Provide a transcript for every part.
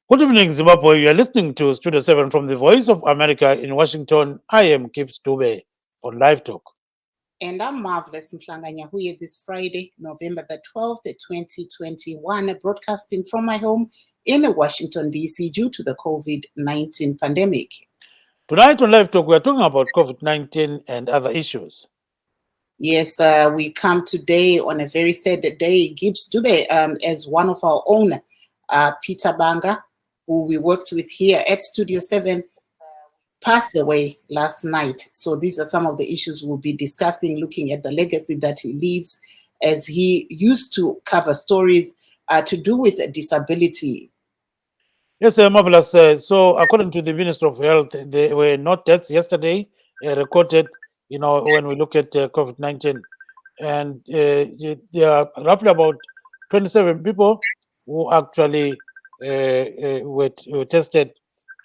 Good evening, Zimbabwe. You are listening to Studio 7 from the Voice of America in Washington. I am Gibbs Dube on Livetalk. And I'm Marvellous Mhlanga Nyahuye this Friday, November the 12th, 2021, broadcasting from my home in Washington, D.C. due to the COVID-19 pandemic. Tonight on Livetalk, we are talking about COVID-19 and other issues. Yes, we come today on a very sad day. Gibbs Dube, as one of our own, Peter Banga, who we worked with here at Studio 7, passed away last night. So these are some of the issues we'll be discussing, looking at the legacy that he leaves, as he used to cover stories to do with disability. Yes, Marvellous. So according to the Minister of Health, there were no deaths yesterday recorded, when we look at COVID-19. And there are roughly about 27 people who actually were tested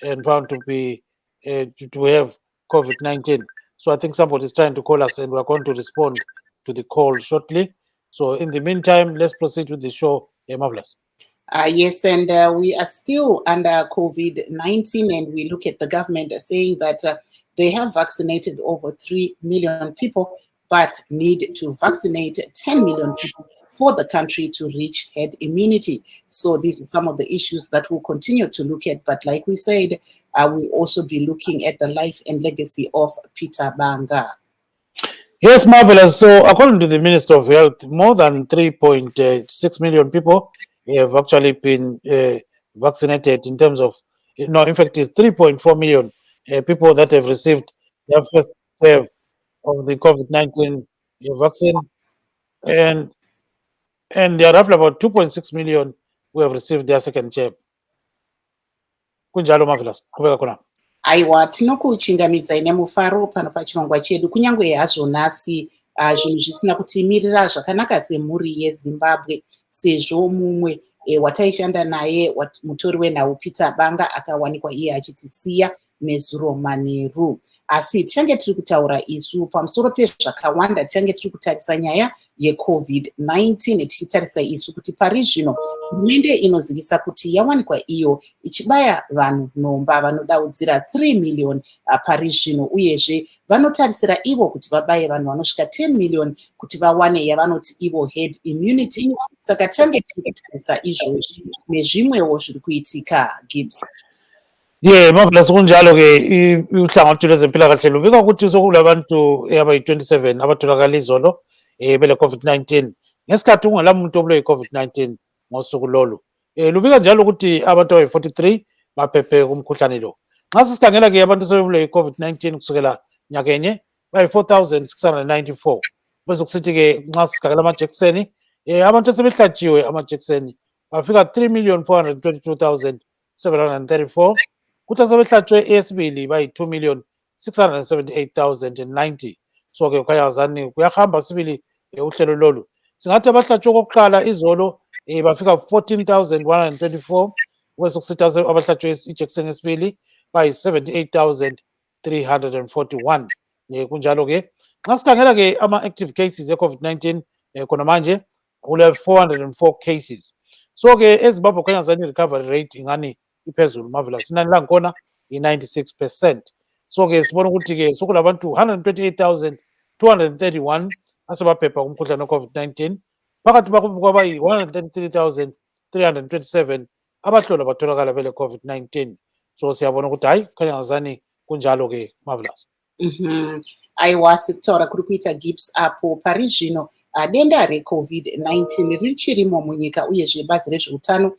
and found to be to have COVID-19. So I think somebody is trying to call us, and we're going to respond to the call shortly. So in the meantime, let's proceed with the show. Marvellous. Yes, and we are still under COVID-19, and we look at the government saying that they have vaccinated over 3 million people, but need to vaccinate 10 million people for the country to reach herd immunity. So these are some of the issues that we'll continue to look at. But like we said, we'll also be looking at the life and legacy of Peter Banga. Yes, Marvellous. So according to the Minister of Health, more than 3.6 million people have actually been vaccinated in terms of, in fact, it's 3.4 million people that have received their first wave of the COVID-19 vaccine. And there are roughly about 2.6 million who have received their second jab. Kunjalo, Marvellous. Kubeka kuna. Aiwa, tinokuchingamidzai nemufaro pano pachirongwa chedu, kunyange hazvo nhasi zvinhu zvisina kutimirira zvakanaka semhuri yeZimbabwe, sezvo mumwe wataishanda naye mutori wenhau Peter Banga akawanikwa iye achitisiya nezuro manheru. Asi tichange tiri kutaura isu pamusoro pezvakawanda, tichange tiri kutarisa nyaya yeCovid-19, tichitarisa isu kuti pari zvino hurumende inozivisa kuti yawanikwa iyo ichibaya vanhu nhomba vanodaudzira 3 million pari zvino, uyezve vanotarisira ivo kuti vabaye vanhu vanosvika 10 million kuti vawane yavanoti ivo herd immunity. Saka tichange tiri kutarisa izvozvi nezvimwewo zviri kuitika. Gibbs. Marvellous. Kunjalo-ke uhlangothi lwezempilakahle lubika ukuthi sokulabantu abayi-27 abatholakala izolo bele COVID-19 ngesikhathi kungela muntu obulewe yi-COVID-19 ngosuku lolu. Lubika njalo ukuthi abantu abayi-43 baphephe kumkhuhlane lo. Nxa sisikhangela-ke abantu sebebulewe yi-COVID-19 kusukela nyakenye bayi-4,694. Bese kusithi-ke nxa sisikhangela amajekiseni, abantu asebehlatshiwe amajekiseni bafika 3,422,734. Kuthi asebehlatshwe eyesibili bayi-2,678,090. So-ke kukhanyazani kuyahamba sibili uhlelo lolu. Singathi abahlatshwe kokuqala izolo bafika 14,124. Kwesekusithi abahlatshwe ijekiseni yesibili bayi-78,341. Kunjalo-ke nxa sikhangela-ke ama-active cases e-COVID-19 khona manje kule-404 cases. So-ke eZimbabwe kukhanyazani i-recovery rate ingani iphezulu. Marvellous. Inani langkhona i-96%. So-ke sibona ukuthi-ke sokulabantu 128,231 asebaphepha kumkhuhlane we-COVID-19. Phakathi kwabayi-133,327 abahlolwa batholakala bele COVID-19. So siyabona ukuthi hayi kukhanyazani kunjalo-ke. Marvellous. Aiwa, sikutaura kuri kuita Gibbs apo pari zvino denda reCovid-19 richirimo munyika, uyezve bazi rezveutano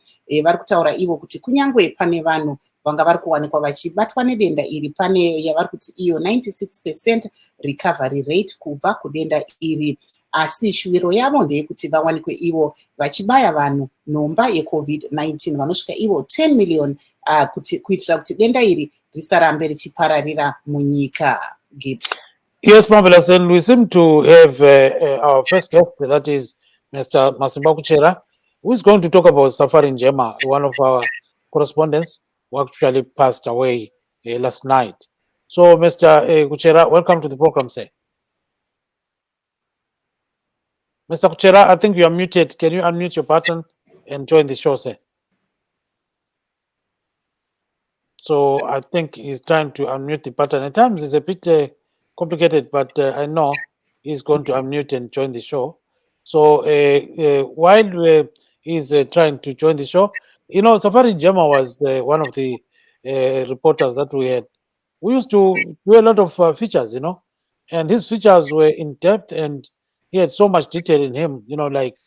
vari kutaura ivo kuti kunyange pane vanhu vanga vari kuwanikwa vachibatwa nedenda iri, pane yavari kuti iyo 96% recovery rate kubva kudenda iri. Asi shuviro yavo ndeyekuti vawanikwe ivo vachibaya vanhu nhomba yeCovid-19 vanosvika ivo 10 million kuitira kuti denda iri risarambe richipararira munyika. Gibbs. Yes, Marvellous, and we seem to have our first guest, that is Mr. Masimba Kuchera, who is going to talk about Safari Njema, one of our correspondents who actually passed away last night. So, Mr. Kuchera, welcome to the program, sir. Mr. Kuchera, I think you are muted. Can you unmute your button and join the show, sir? So I think he's trying to unmute the button. At times it's a bit complicated, but I know he's going to unmute and join the show. So while he's trying to join the show, Safari Jema was one of the reporters that we had. We used to do a lot of features, and his features were in depth, and he had so much detail in him, like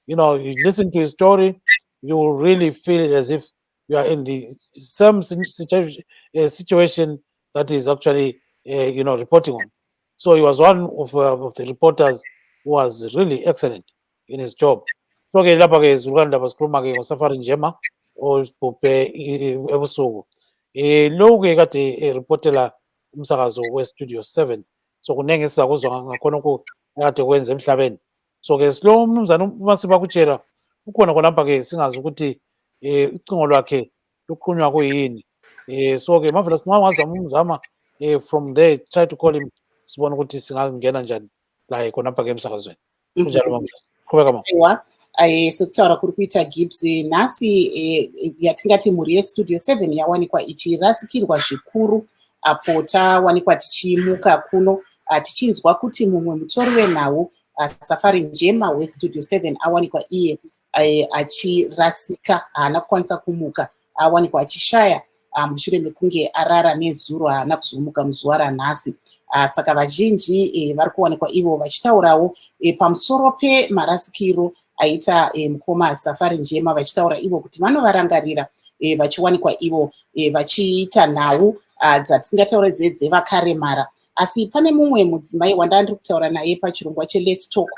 you listen to his story, you will really feel as if you are in the same situation that is actually, reporting on. So he was one of the reporters who was really excellent in his job. So ke lapha ke zilukanda basikhuluma ke ngosafari njema obhubhe ebusuku. Lo ke kade reportela umsakazo we-Studio 7. So kunenge esizakuzwa ngakhonokho akade kwenza emhlabeni. So ke silo mnumzane uMasimba Kuchera ukhona khonapha ke singazi ukuthi ucingo lwakhe luqhunywa kuyini. So ke Marvellous nxa ungazama umzama from there try to call him sibone ukuthi singangena njani laye khonapha ke emsakazweni. Kunjalo Marvellous. Qhubeka mama. Ewa, sekutaura kuri kuita Gibbs nhasi yatingati mhuri yestudio 7 yawanikwa ichirasikirwa zvikuru apo tawanikwa tichimuka kuno tichinzwa kuti mumwe mutori wenhau Safari Njema westudio 7 awanikwa iye achirasika, haana kukwanisa kumuka, awanikwa achishaya mushure mekunge arara nezuro, haana kuzomuka muzuva ranhasi. Saka vazhinji vari kuwanikwa ivo vachitaurawo pamusoro pemarasikiro aita mukoma Safari Njema, vachitaura ivo kuti vanovarangarira vachiwanikwa ivo vachiita nhau dzatingataura dzevakaremara. Asi pane mumwe mudzimai wandandiri kutaura naye pachirongwa cheLivetalk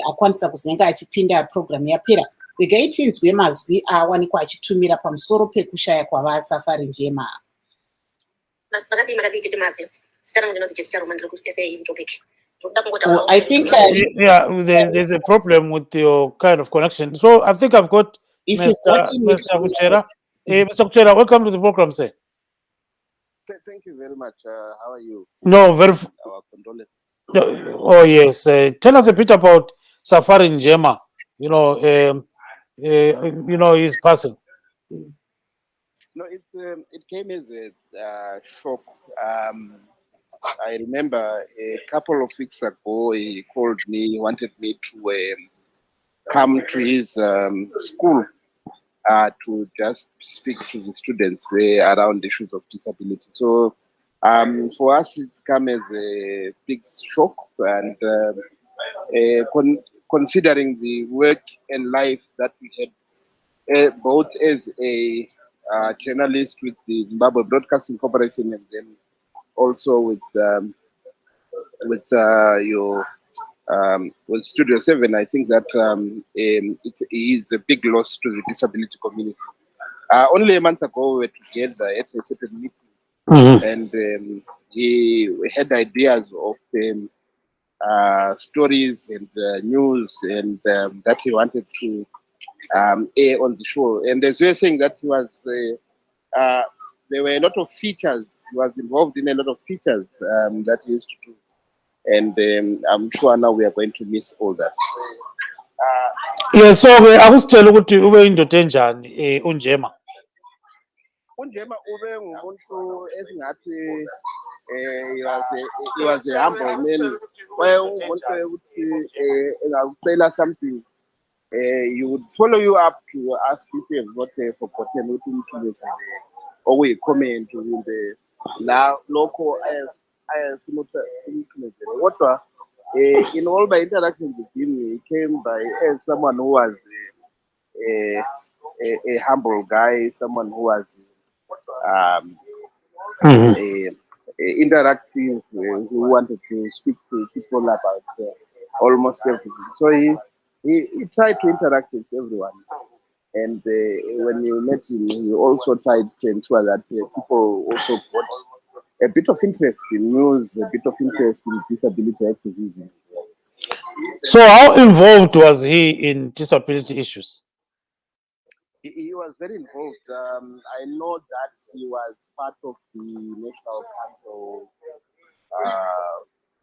akwanisa kuzonga achipinda programu yapera. Regai tinzwe mazwi awanikwa achitumira pamusoro pekushaya kwavaSafari Njema. I think there's a problem with your kind of connection. So I think I've got Mr. Kuchera. Mr. Kuchera, welcome to the program, sir. Thank you very much. How are you? No, very. Our condolences. Oh yes. Tell us a bit about Safari Njema. His passing. No, it came as a shock. I remember a couple of weeks ago, he called me. He wanted me to come to his school to just speak to the students there around issues of disability. So for us, it's come as a big shock, and considering the work and life that we had, both as a journalist with the Zimbabwe Broadcasting Corporation, and then also with Studio 7, I think that it is a big loss to the disability community. Only a month ago, we were together at a certain meeting, and he had ideas of stories and news, and that he wanted to air on the show. And as we were saying, that he was there were a lot of features. He was involved in a lot of features that he used to do. And I'm sure now we are going to miss all that. Yes, so akusitshela ukuthi ube indoda enjani uNjema. uNjema ube ngumuntu esingathi he was a humble man. Wayengumuntu ukuthi engakucela something, he would follow you up to ask if you have not forgotten ukuthi umthule okuyi-comment la lokho kodwa in all my interactions with him, he came by as someone who was a humble guy, someone who was interactive, who wanted to speak to people about almost everything. So he tried to interact with everyone. And when you met him, he also tried to ensure that people also got a bit of interest in news, a bit of interest in disability activism. So how involved was he in disability issues? He was very involved. I know that he was part of the National Council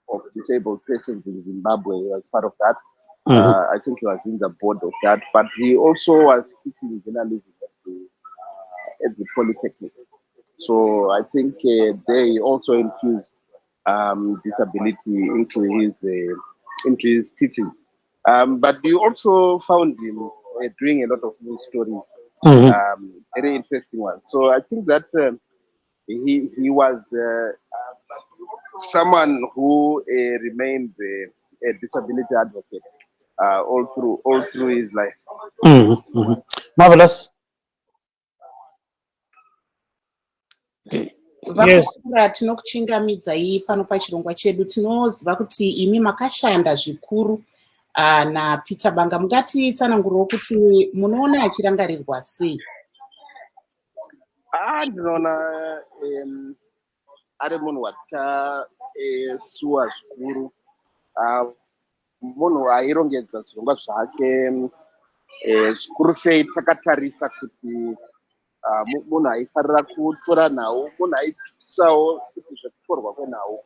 of Disabled Persons in Zimbabwe. He was part of that. I think he was in the board of that, but he also was teaching journalism at the Polytechnic. So I think they also infused disability into his teaching. But we also found him doing a lot of news stories, very interesting ones. So I think that he was someone who remained a disability advocate all through his life. Marvellous. Yes. vakura tinokuchingamidzai pano pachirongwa chedu. Tinoziva kuti imi makashanda zvikuru naPeter Banga. Mungatitsanangurawo kuti munoona achirangarirwa sei? Ndinoona ari munhu watasuwa zvikuru, munhu airongedza zvirongwa zvake zvikuru sei. Takatarisa kuti munhu aifarira kutora nhau, munhu aitisawo kuti zvekutorwa kwenhau,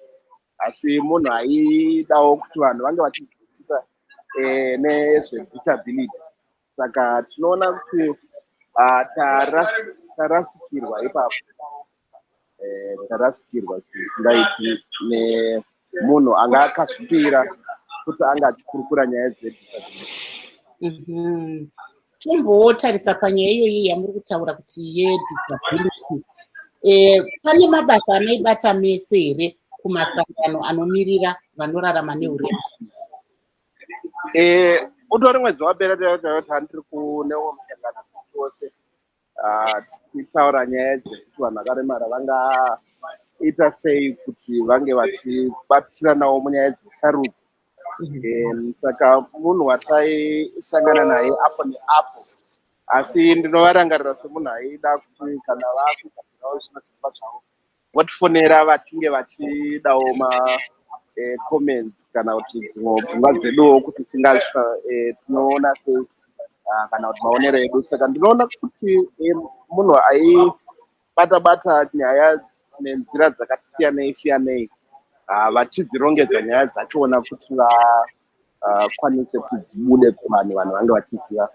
asi munhu aidawo kuti vanhu vange vachizwisisa nezvedisability. Saka tinoona kuti tarasikirwa ipapo, tarasikirwa zvisingaiti nemunhu anga akazvipira kuti anga achikurukura nyaya dzedisability. Tombotarisa panyaya iyoyi yamuri kutaura kuti yedisability, pane mabasa anaibata mese here kumasangano anomirira vanorarama neurema? Utori mwedzi wapera taiti handiri kunewo musangano chose tichitaura nyaya dzekuti vanhu vakaremara vangaita sei kuti vange vachibatiranawo munyaya dzesarudzo. Saka munhu wataisangana naye apo neapo, asi ndinovarangarira semunhu aida kuti kana vakuitawo zvinozimba zvavo votifonera vachinge vachidawo comments kana kuti dzimwe pfungwa dzeduwo kuti tinoona sei kana kuti maonero edu. Saka ndinoona kuti munhu aibata nyaya nenzira dzakati siyanei vachidzirongedza nyaya dzachona kuti vakwanise kudzibude kuvanhu vange vachiziva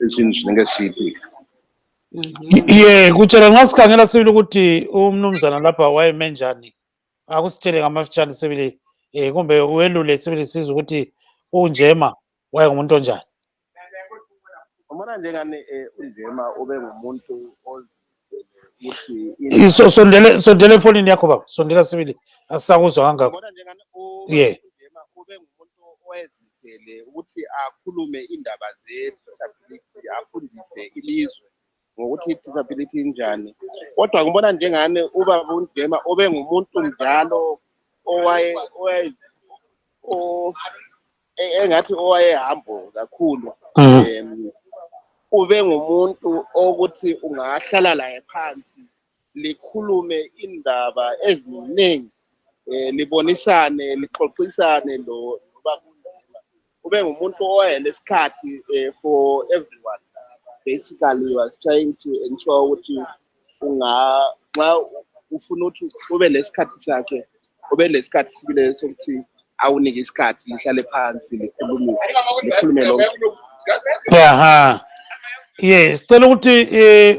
zvinhu zvinenge zviitika. Kuchera ngasikhangela sibili ukuthi umnumzana lapha wayeme njani, akusitshele ngamafitshane sibili kumbe welule sibili sizwe ukuthi uNjema wayengumuntu onjani. Umona njengani uNjema ube ngumuntu ukuthi sondele efonini yakho baba, sondela sibili asisakuzwa kangako. umona njengani uNjema ube ngumuntu owayezimisele ukuthi akhulume indaba ze-disability, afundise ilizwe ngokuthi i-disability injani. Kodwa ngibona njengani ubaba uNjema ube ngumuntu njalo engathi owayehambo kakhulu. Ube ngumuntu ukuthi ungahlala laye phansi likhulume indaba eziningi, libonisane, lixoxisane ube ngumuntu owayelesikhathi for everyone. Basically, he was trying to ensure ukuthi nxa ufuna ukuthi ube lesikhathi sakhe, ube lesikhathi sibile sokuthi awunike isikhathi lihlale phansi likhulume lonke. Yes, sicela ukuthi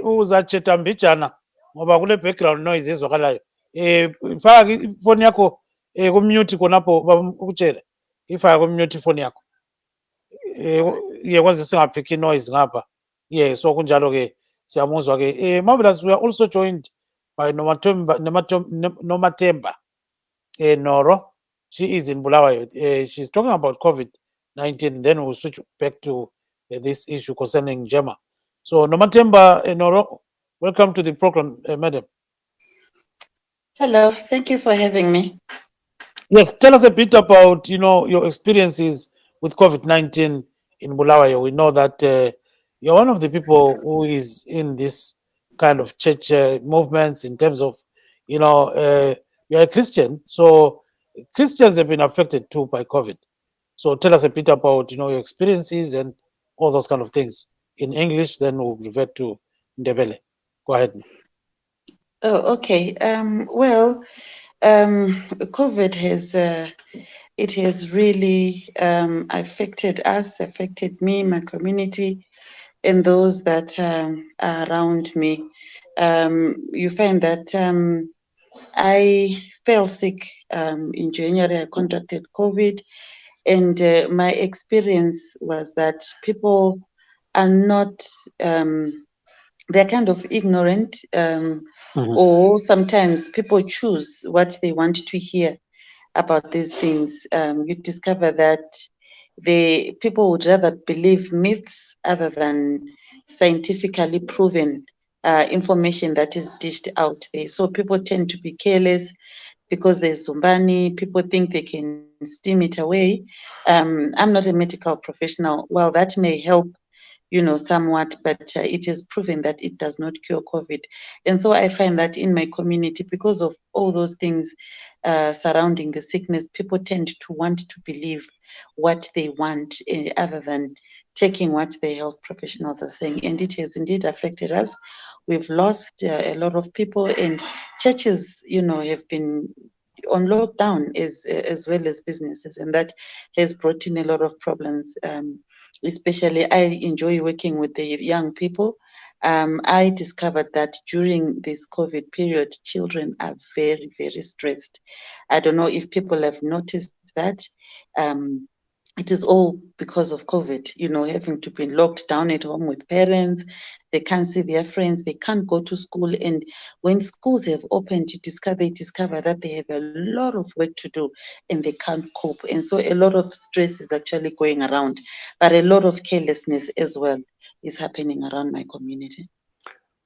uzatsheta mbijana ngoba kule background noise ezwakalayo. Faka ifoni yakho kumute khonapho ukutshela. Ifaka kumute ifoni yakho. Kwaze singaphiki noise ngapha. So kunjalo ke siyamuzwa ke. Marvellous, we are also joined by Nomathemba Nhoro. She is in Bulawayo. She's talking about COVID-19. Then we'll switch back to this issue concerning Njema. So Nomathemba Nhoro, welcome to the program, madam. Hello, thank you for having me. Yes, tell us a bit about your experiences with COVID-19 in Bulawayo. We know that you're one of the people who is in this kind of church movements in terms of you're a Christian, so Christians have been affected too by COVID. So tell us a bit about your experiences and all those kind of things in English. Then we'll revert to Ndebele. Go ahead. Oh, okay. COVID has really affected us, affected me, my community, and those that are around me. you find that I fell sick in January. I contracted COVID, and my experience was that people are not, they're kind of ignorant, or sometimes people choose what they want to hear about these things. You discover that the people would rather believe myths other than scientifically proven information that is dished out there. So people tend to be careless because there's Zumbani, people think they can steam it away. I'm not a medical professional. Well, that may help, somewhat, but it is proven that it does not cure COVID. And so I find that in my community, because of all those things surrounding the sickness, people tend to want to believe what they want other than taking what the health professionals are saying. And it has indeed affected us. We've lost a lot of people, and churches, have been on lockdown as well as businesses, and that has brought in a lot of problems. Especially, I enjoy working with the young people. I discovered that during this COVID period, children are very, very stressed. I don't know if people have noticed that. Um, it is all because of COVID, having to be locked down at home with parents. They can't see their friends, they can't go to school. And when schools have opened, they discover that they have a lot of work to do and they can't cope. And so a lot of stress is actually going around, but a lot of carelessness as well is happening around my community.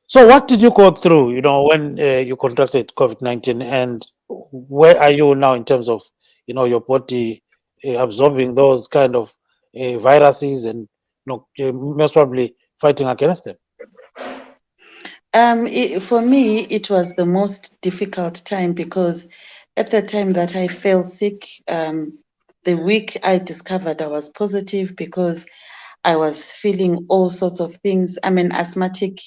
So, what did you go through, when you contracted COVID-19, and where are you now in terms of, your body absorbing those kind of viruses and, most probably fighting against them? For me, it was the most difficult time because at the time that I fell sick, the week I discovered I was positive because I was feeling all sorts of things. I'm an asthmatic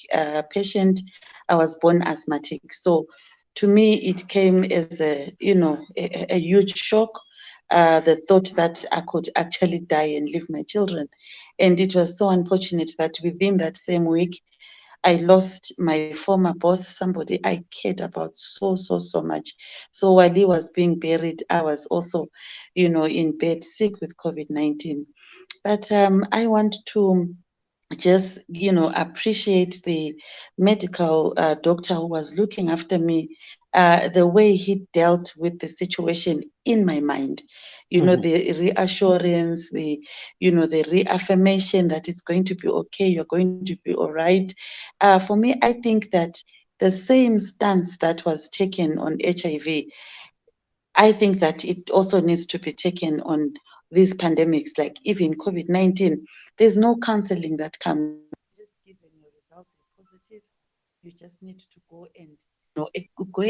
patient. I was born asthmatic. So to me, it came as a huge shock. The thought that I could actually die and leave my children. And it was so unfortunate that within that same week, I lost my former boss, somebody I cared about so much. So while he was being buried, I was also, in bed sick with COVID-19. But I want to just, appreciate the medical doctor who was looking after me, the way he dealt with the situation in my mind. The reassurance, the reaffirmation that it's going to be okay, you're going to be all right. For me, I think that the same stance that was taken on HIV, I think that it also needs to be taken on these pandemics, like even COVID-19. There's no counseling that comes. Just given your results are positive, you just need to go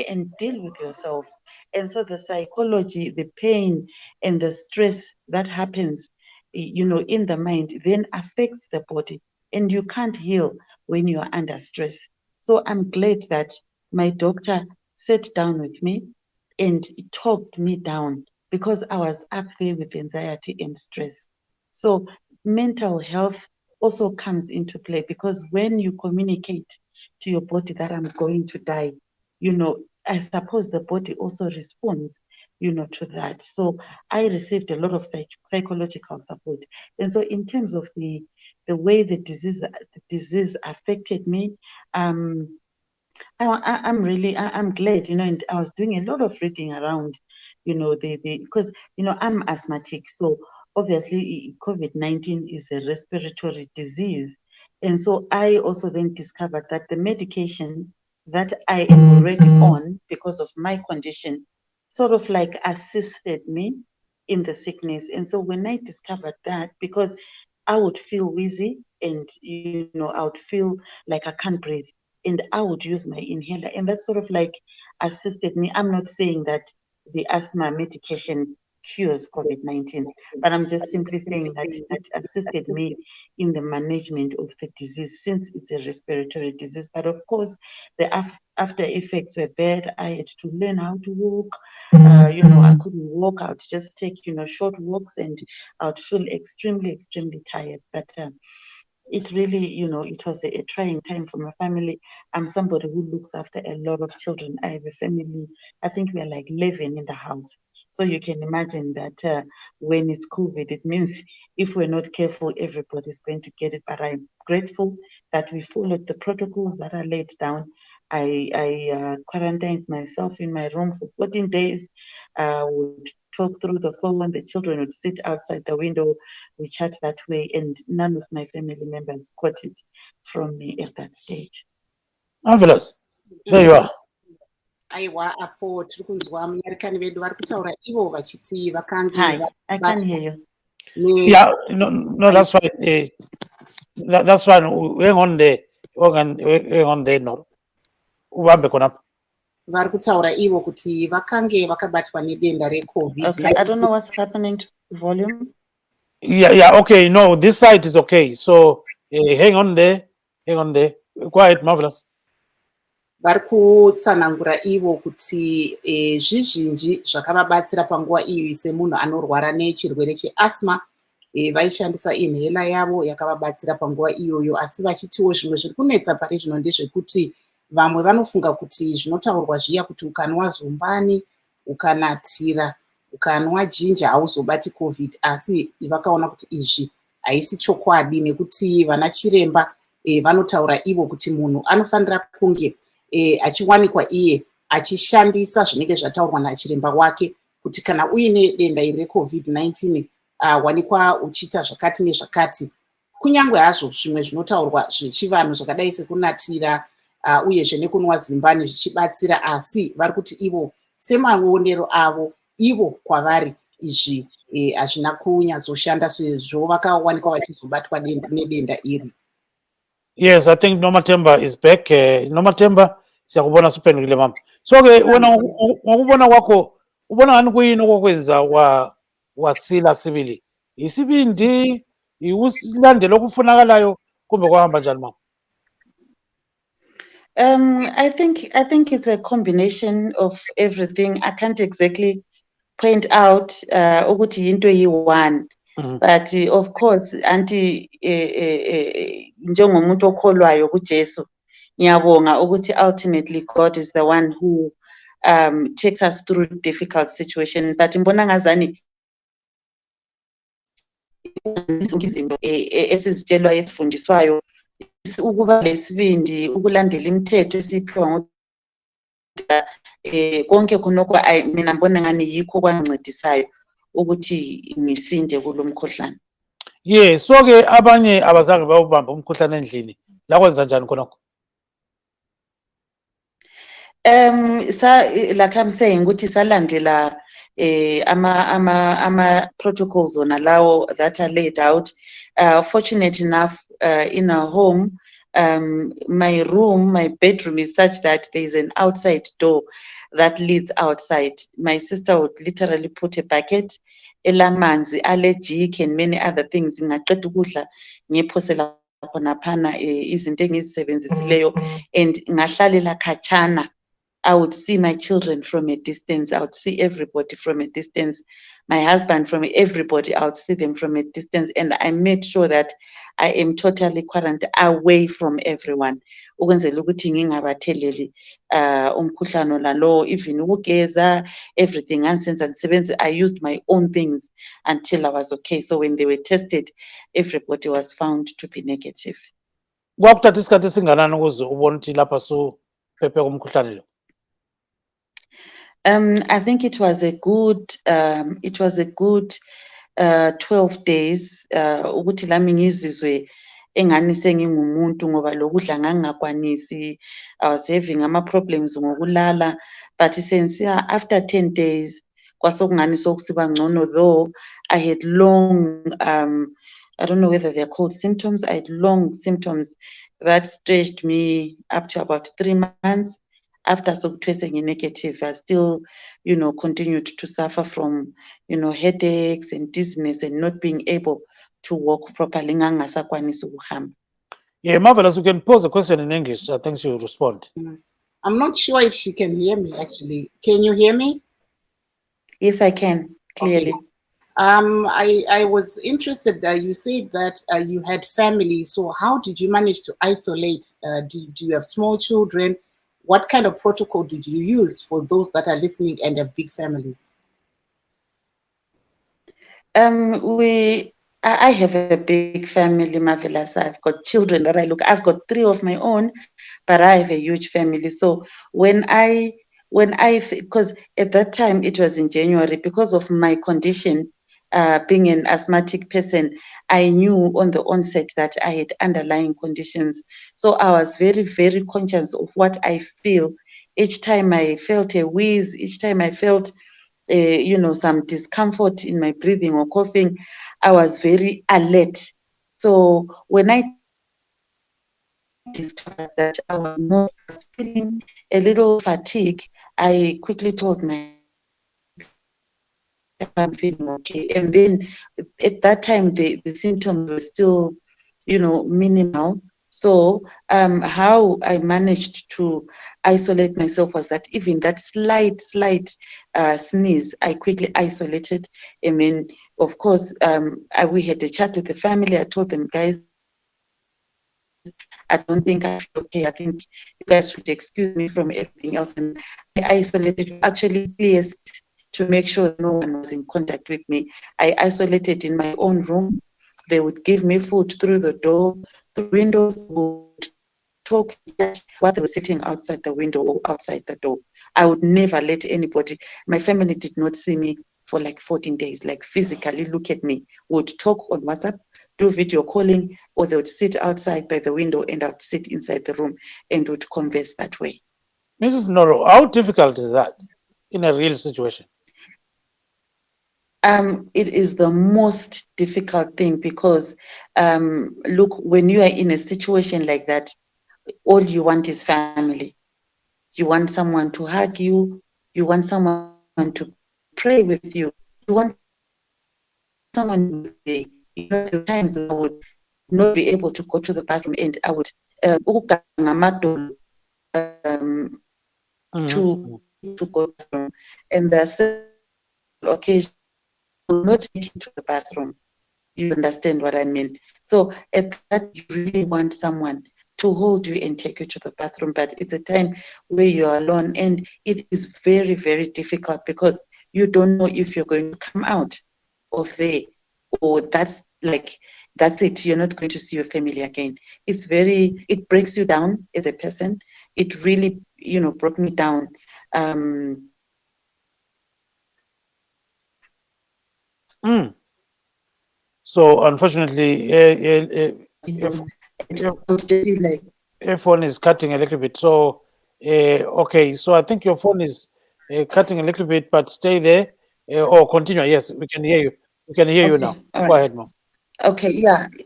and deal with yourself. And so the psychology, the pain, and the stress that happens, in the mind, then affects the body, and you can't heal when you are under stress. So I'm glad that my doctor sat down with me and talked me down because I was up there with anxiety and stress. So mental health also comes into play because when you communicate to your body that I'm going to die, I suppose the body also responds, to that. So I received a lot of psychological support. And so in terms of the way the disease affected me, um, I'm glad, and I was doing a lot of reading around, because, I'm asthmatic. So obviously COVID-19 is a respiratory disease. And so I also then discovered that the medication that I am already on because of my condition sort of like assisted me in the sickness. And so when I discovered that, because I would feel wheezy and, I would feel like I can't breathe, and I would use my inhaler, and that sort of like assisted me. I'm not saying that the asthma medication cures COVID-19, but I'm just simply saying that it assisted me in the management of the disease since it's a respiratory disease. But of course, the after effects were bad. I had to learn how to walk. I couldn't walk. I would just take, short walks, and I would feel extremely, extremely tired. But it really, it was a trying time for my family. I'm somebody who looks after a lot of children. I have a family, I think we are like 11 in the house. So you can imagine that when it's COVID, it means if we're not careful, everybody's going to get it. But I'm grateful that we followed the protocols that are laid down. I quarantined myself in my room for 14 days. Would talk through the phone. The children would sit outside the window. We chat that way, and none of my family members caught it from me at that stage. Marvellous. There you are. Aiwa, apo tiri kunzwa munyarikani vedu vari kutaura ivo vachiti vakange Hi, I can hear you. Yeah, no, that's fine. That's fine. Hang on there. Hang on there, no. Ubambe khona. vari kutaura ivo kuti vakange vakabatwa nedenda reCOVID. Okay, I don't know what's happening to volume. Yeah, okay. No, this side is okay. So hang on there. Quiet, Marvellous. vari kutsanangura ivo kuti zvizhinji zvakavabatsira panguva iyi semunhu anorwara nechirwere cheasma, vaishandisa inhela yavo yakavabatsira panguva iyoyo, asi vachitiwo zvimwe zviri kunetsa pari zvino ndezvekuti vamwe vanofunga kuti zvinotaurwa zviya kuti ukanwa zumbani, ukanatira, ukanwa jinja hauzobati COVID, asi vakaona kuti izvi haisi chokwadi nekuti vana chiremba vanotaura ivo kuti munhu anofanira kunge achiwanikwa iye achishandisa zvinenge zvataurwa nachiremba wake kuti kana uine denda iri reCOVID-19 wanikwa uchiita zvakati nezvakati, kunyange hazvo zvimwe zvinotaurwa zvechivanhu zvakadai sekunatira uyezve nekunwa zimbani zvichibatsira, asi vari kuti ivo semaonero avo ivo kwavari izvi hazvina kunyatsoshanda sezvo vakawanikwa vachizobatwa nedenda iri. Yes, I think Nomathemba is back. Nomathemba siyakubona suphendukile mama. So ke wena ngokubona kwakho ubona ngani kuyini okwenza wasila sibili? Isibindi, iwusilandela okufunakalayo kumbe kwahamba njani mama? I think it's a combination of everything. I can't exactly point out ukuthi into yi-one. But of course, anti njengomuntu okholwayo kuJesu, ngiyabonga ukuthi ultimately God is the one who takes us through difficult situation. But imbona ngazani izinto esizitshelwa esifundiswayo ukuba lesibindi, ukulandela imithetho esiphiwa konke khonoko mina mbona ngani yikho kwancedisayo ukuthi ngisinde kulomkhohlane. Yeah, so ke abanye abazange bawubamba umkhohlane endlini la kwenza njani khonokho? Like I'm saying ukuthi salandela ama protocols on lawo that are laid out. Fortunate enough, in our home, my bedroom is such that there is an outside door that leads outside. My sister would literally put a bucket, elamanzi, allergic and many other things. Ngaqeda ukudla ngiphosela khona phana izinto engizisebenzisileyo and ngahlalela khatshana. I would see my children from a distance. I would see everybody from a distance. My husband from everybody, I would see them from a distance. And I made sure that I am totally quarantined away from everyone. Ukwenzela ukuthi ngingabatheleli umkhuhlane lalo, even ukugeza, everything. I used my own things until I was okay. So when they were tested, everybody was found to be negative. Kwakuthatha isikhathi esinganani ukuze ubone ukuthi lapha suphephe kumkhuhlane lo? I think it was a good 12 days ukuthi lami ngizizwe engani sengingumuntu ngoba lokudla ngangakwanisi. I was having ama problems ngokulala, but since after 10 days kwasokungani sokusiba ngcono, though I had long I don't know whether they're called symptoms. I had long symptoms that stretched me up to about 3 months. After testing negative, I still, continued to suffer from, headaches and dizziness and not being able to walk properly. Yeah, Marvellous, you can pose a question in English. I think she will respond. I'm not sure if she can hear me, actually. Can you hear me? Yes, I can, clearly. I was interested that you said that you had family. So how did you manage to isolate? Do you have small children? What kind of protocol did you use for those that are listening and have big families? I have a big family, Marvellous. I've got children that I look. I've got 3 of my own, but I have a huge family. So because at that time it was in January, because of my condition, being an asthmatic person, I knew on the onset that I had underlying conditions. So I was very, very conscious of what I feel. Each time I felt a wheeze, each time I felt some discomfort in my breathing or coughing, I was very alert. So when I discovered that I was feeling a little fatigue, I quickly told my I'm feeling okay. And then at that time, the symptoms were still, minimal. So how I managed to isolate myself was that even that slight sneeze, I quickly isolated. And then, of course, we had a chat with the family. I told them, guys, I don't think I feel okay. I think you guys should excuse me from everything else. And I isolated actually clearest to make sure no one was in contact with me. I isolated in my own room. They would give me food through the door, the windows, would talk while they were sitting outside the window or outside the door. I would never let anybody, my family did not see me for like 14 days, like physically look at me, would talk on WhatsApp, do video calling, or they would sit outside by the window and I would sit inside the room and would converse that way. Mrs. Nhoro, how difficult is that in a real situation? It is the most difficult thing because, look, when you are in a situation like that, all you want is family. You want someone to hug you. You want someone to pray with you. You want someone to say, there times I would not be able to go to the bathroom and I would to go to the bathroom. And there are several occasions I will not take you to the bathroom. You understand what I mean? So at that, you really want someone to hold you and take you to the bathroom, but it's a time where you're alone, and it is very, very difficult because you don't know if you're going to come out of there, or that's it. You're not going to see your family again. It breaks you down as a person. It really, broke me down. So unfortunately, phone is cutting a little bit. So okay, so I think your phone is cutting a little bit, but stay there or continue. Yes, we can hear you. We can hear you now. Go ahead, Mom. Okay,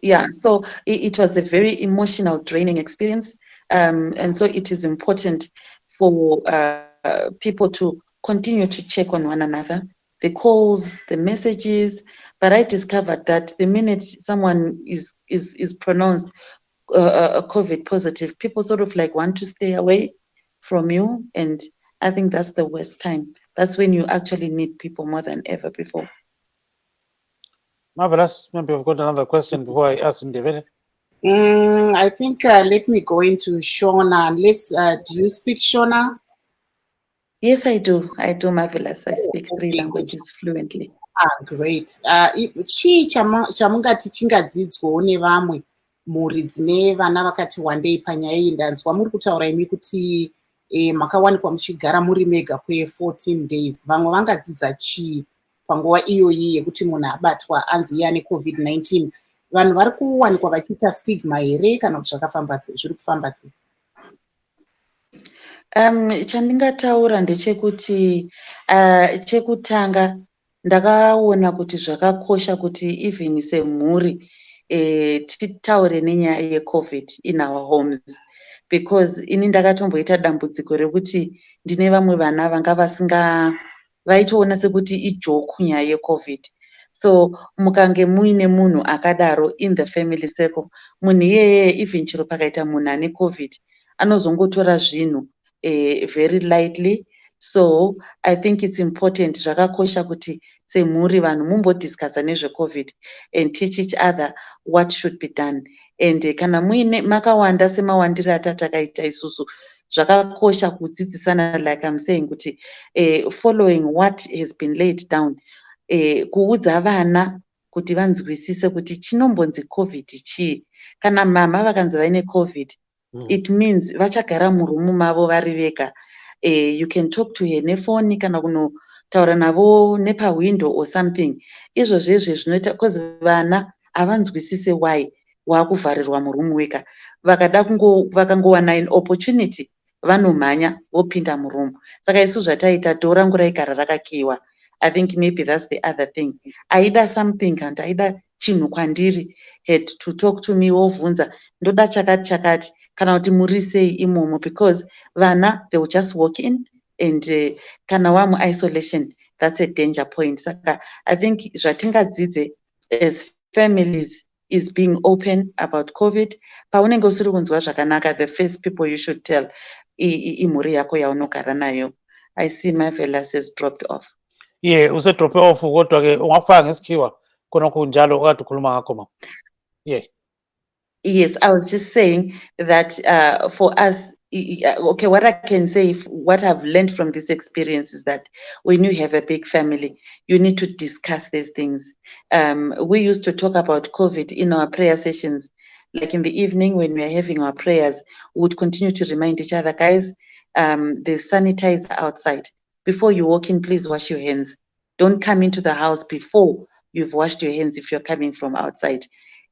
yeah. So it was a very emotional, draining experience, and so it is important for people to continue to check on one another, the calls, the messages. But I discovered that the minute someone is pronounced COVID positive, people sort of like want to stay away from you, and I think that's the worst time. That's when you actually need people more than ever before. Marvellous. Maybe I've got another question before I ask Ndebele. I think let me go into Shona. Unless, do you speak Shona? Yes, I do. I do, Marvellous. I speak 3 languages fluently. Great. Chii chamungati chingadzidzwawo nevamwe mhuri dzine vana vakati wandei panyaya iyi? Ndanzwa muri kutaura imi kuti makawanikwa muchigara muri mega kwe14 days. Vamwe vangadzidza chii panguva iyoyi yekuti munhu abatwa anzi iye ane COVID-19? Vanhu vari kuwanikwa vachiita stigma here kana kuti zvakafamba sei? Zviri kufamba sei? Chandingataura ndechekuti chekutanga ndakaona kuti zvakakosha kuti even semhuri titaure nenyaya yeCOVID in our homes, because ini ndakatomboita dambudziko rekuti ndine vamwe vana vanga vaitoona sekuti ijoku nyaya yeCOVID. So mukange muine munhu akadaro in the family circle, munhu iyeye even chero pakaita munhu ane COVID anozongotora zvinhu very lightly. So I think it's important zvakakosha kuti semhuri vanhu mumbodiscussa nezveCovid and teach each other what should be done. And kana muine makawanda semawandiro atatakaita isusu zvakakosha kudzidzisana, like I'm saying, kuti following what has been laid down, kuudza vana kuti vanzwisise kuti chinombonzi COVID chii. Kana mama vakanzi vaine COVID, it means vachagara murumu mavo vari vega. You can talk to her nefoni kana kunotaura navo nepawindo or something. Izvo zvezve zvinoita because vana havanzwisise why wakuvharirwa murumu wega. Vakangowana an opportunity vanomhanya vopinda murumu. Saka isu zvataita dho rangu raigara rakakiwa. I think maybe that's the other thing. Aida something and aida chinhu kwandiri had to talk to me wovhunza ndoda chakati chakati kana kuti muri sei imomo, because vana they will just walk in and kana wamu isolation, that's a danger point. Saka I think zvatingadzidze as families is being open about COVID. Paunenge usiri kunzwa zvakanaka, the first people you should tell imhuri yako yaunogara nayo. I see Marvellous has dropped off. Yeah, usedrope off kodwa ke ungafaka ngesikhiwa khona kunjalo okade ukhuluma ngakho ma. Yeah. Yes, I was just saying that for us, okay, what I can say, what I've learned from this experience is that when you have a big family, you need to discuss these things. We used to talk about COVID in our prayer sessions. Like in the evening when we are having our prayers, we would continue to remind each other, guys, there's sanitizer outside. Before you walk in, please wash your hands. Don't come into the house before you've washed your hands if you're coming from outside.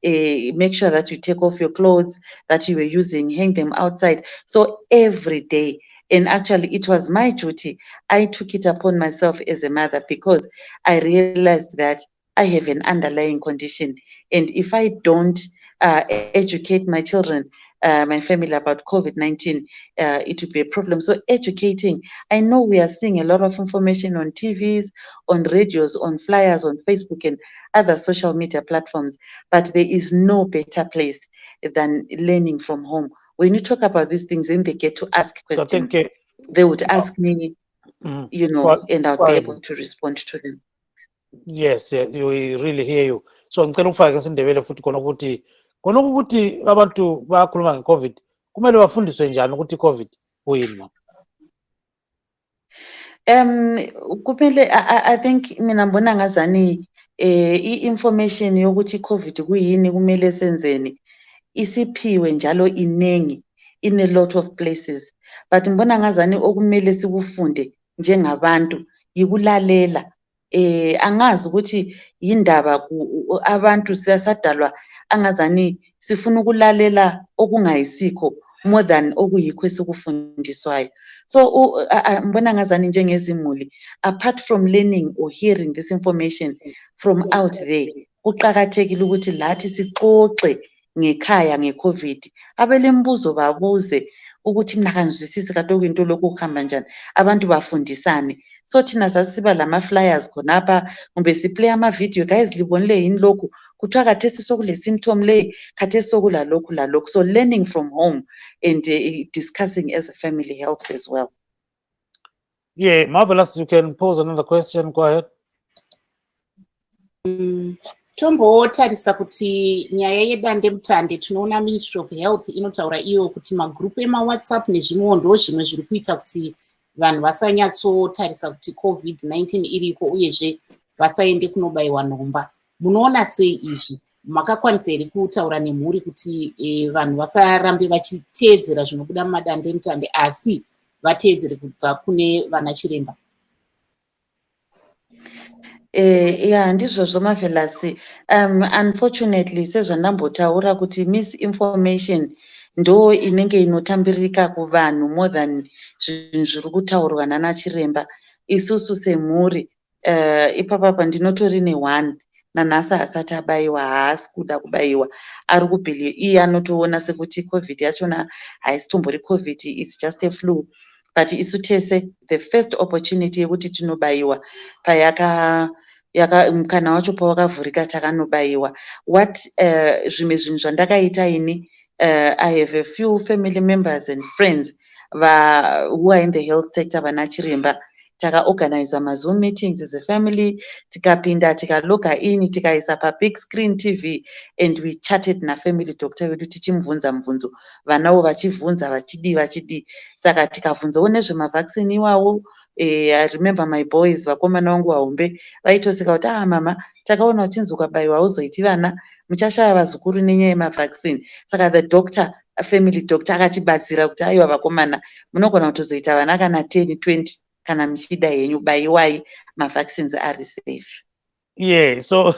Make sure that you take off your clothes that you were using, hang them outside. So every day, and actually it was my duty. I took it upon myself as a mother because I realized that I have an underlying condition. And if I don't educate my children, my family about COVID-19, it will be a problem. So educating, I know we are seeing a lot of information on TVs, on radios, on flyers, on Facebook and other social media platforms, but there is no better place than learning from home. When you talk about these things, then they get to ask questions. I think, they would ask me, you know, and I'll be able to respond to them. Yes, yeah, we really hear you. So ngicela ufake isindebele futhi khona ukuthi abantu bakhuluma ngeCovid kumele bafundiswe njani ukuthi iCovid kuyini ma. Kumele I think mina ngibona ngazani i-information yokuthi iCovid kuyini kumele senzeni isiphiwe njalo inengi in a lot of places, but ngibona ngazani okumele sikufunde njengabantu yikulalela. Angazi ukuthi yindaba abantu siyasadalwa angazani sifuna ukulalela okungayisikho more than okuyikho esikufundiswayo. So ngibona ngazani njengezimuli, apart from learning or hearing this information from out there, kuqakathekile ukuthi lathi sixoxe ngekhaya ngeCovid. Abelembuzo babuze ukuthi mina kanzwisisi kade okuyinto lokhu kuhamba njani, abantu bafundisane. So thina sasiba lama flyers khonapha kumbe siplay ama video, guys libonile yini lokhu kuthiwa khathesi sokule symptom le, khathesi sokula lokhu la lokhu. So learning from home and discussing as a family helps as well. Yeah, Marvellous, you can pose another question. Go ahead. Tombotarisa kuti nyaya yedandemutande tinoona Ministry of Health inotaura iyo kuti magrupu emaWhatsApp nezvimwewo ndo zvimwe zviri kuita kuti vanhu vasanyatsotarisa kuti COVID-19 iriko uyezve vasaende kunobayiwa nhomba. Munoona sei izvi? Makakwanisa here kutaura nemhuri kuti vanhu vasarambe vachiteedzera zvinobuda mumadandemutande asi vateedzere kubva kune vana chiremba? Yeah, ndizvo Marvellous. Unfortunately sezvandambotaura kuti misinformation ndo inenge inotambirika kuvanhu more than zvinhu zviri kutaurwa nana chiremba. Isusu semhuri ipapa ndinotori ne1 nanhasi asati abayiwa, haasi kuda kubayiwa, ari kubhiliva iye anotoona sekuti COVID yachona haisitombori COVID, it's just a flu. But isu tese the first opportunity yekuti tinobayiwa mukana wacho pawakavhurika takanobayiwa. What zvimwe zvinhu zvandakaita ini, I have a few family members and friends who are in the health sector, vana chiremba, taka-organize ma-Zoom meetings as a family, tikapinda tikaloga in, tikaisa pa-big screen TV, and we chatted na-family doctor vedu tichimubvunza mubvunzo, vanavo vachibvunza vachidi. Saka tikabvunzawo nezvemavhaccine iwawo. I remember my boys, vakomana vangu vahombe, vaitoseka kuti mama, takaona uchinzi ukabaiwa hauzoiti vana, muchashaya vazukuru nenyaya yemavhaccine. Saka the doctor, a family doctor, akatibatsira kuti aiwa vakomana, munogona kutozoita vana kana 10, 20, kana muchida henyu, baiwai, mavaccines are safe. Yeah, so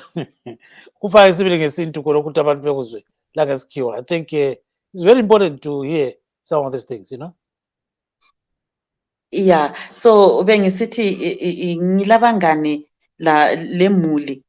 kufaka sibili ngesintu khona ukuthi abantu bekuzwe la ngesikhiwa. I think it's very important to hear some of these things, you know. Yeah, so bengisithi ngilabangane lemuli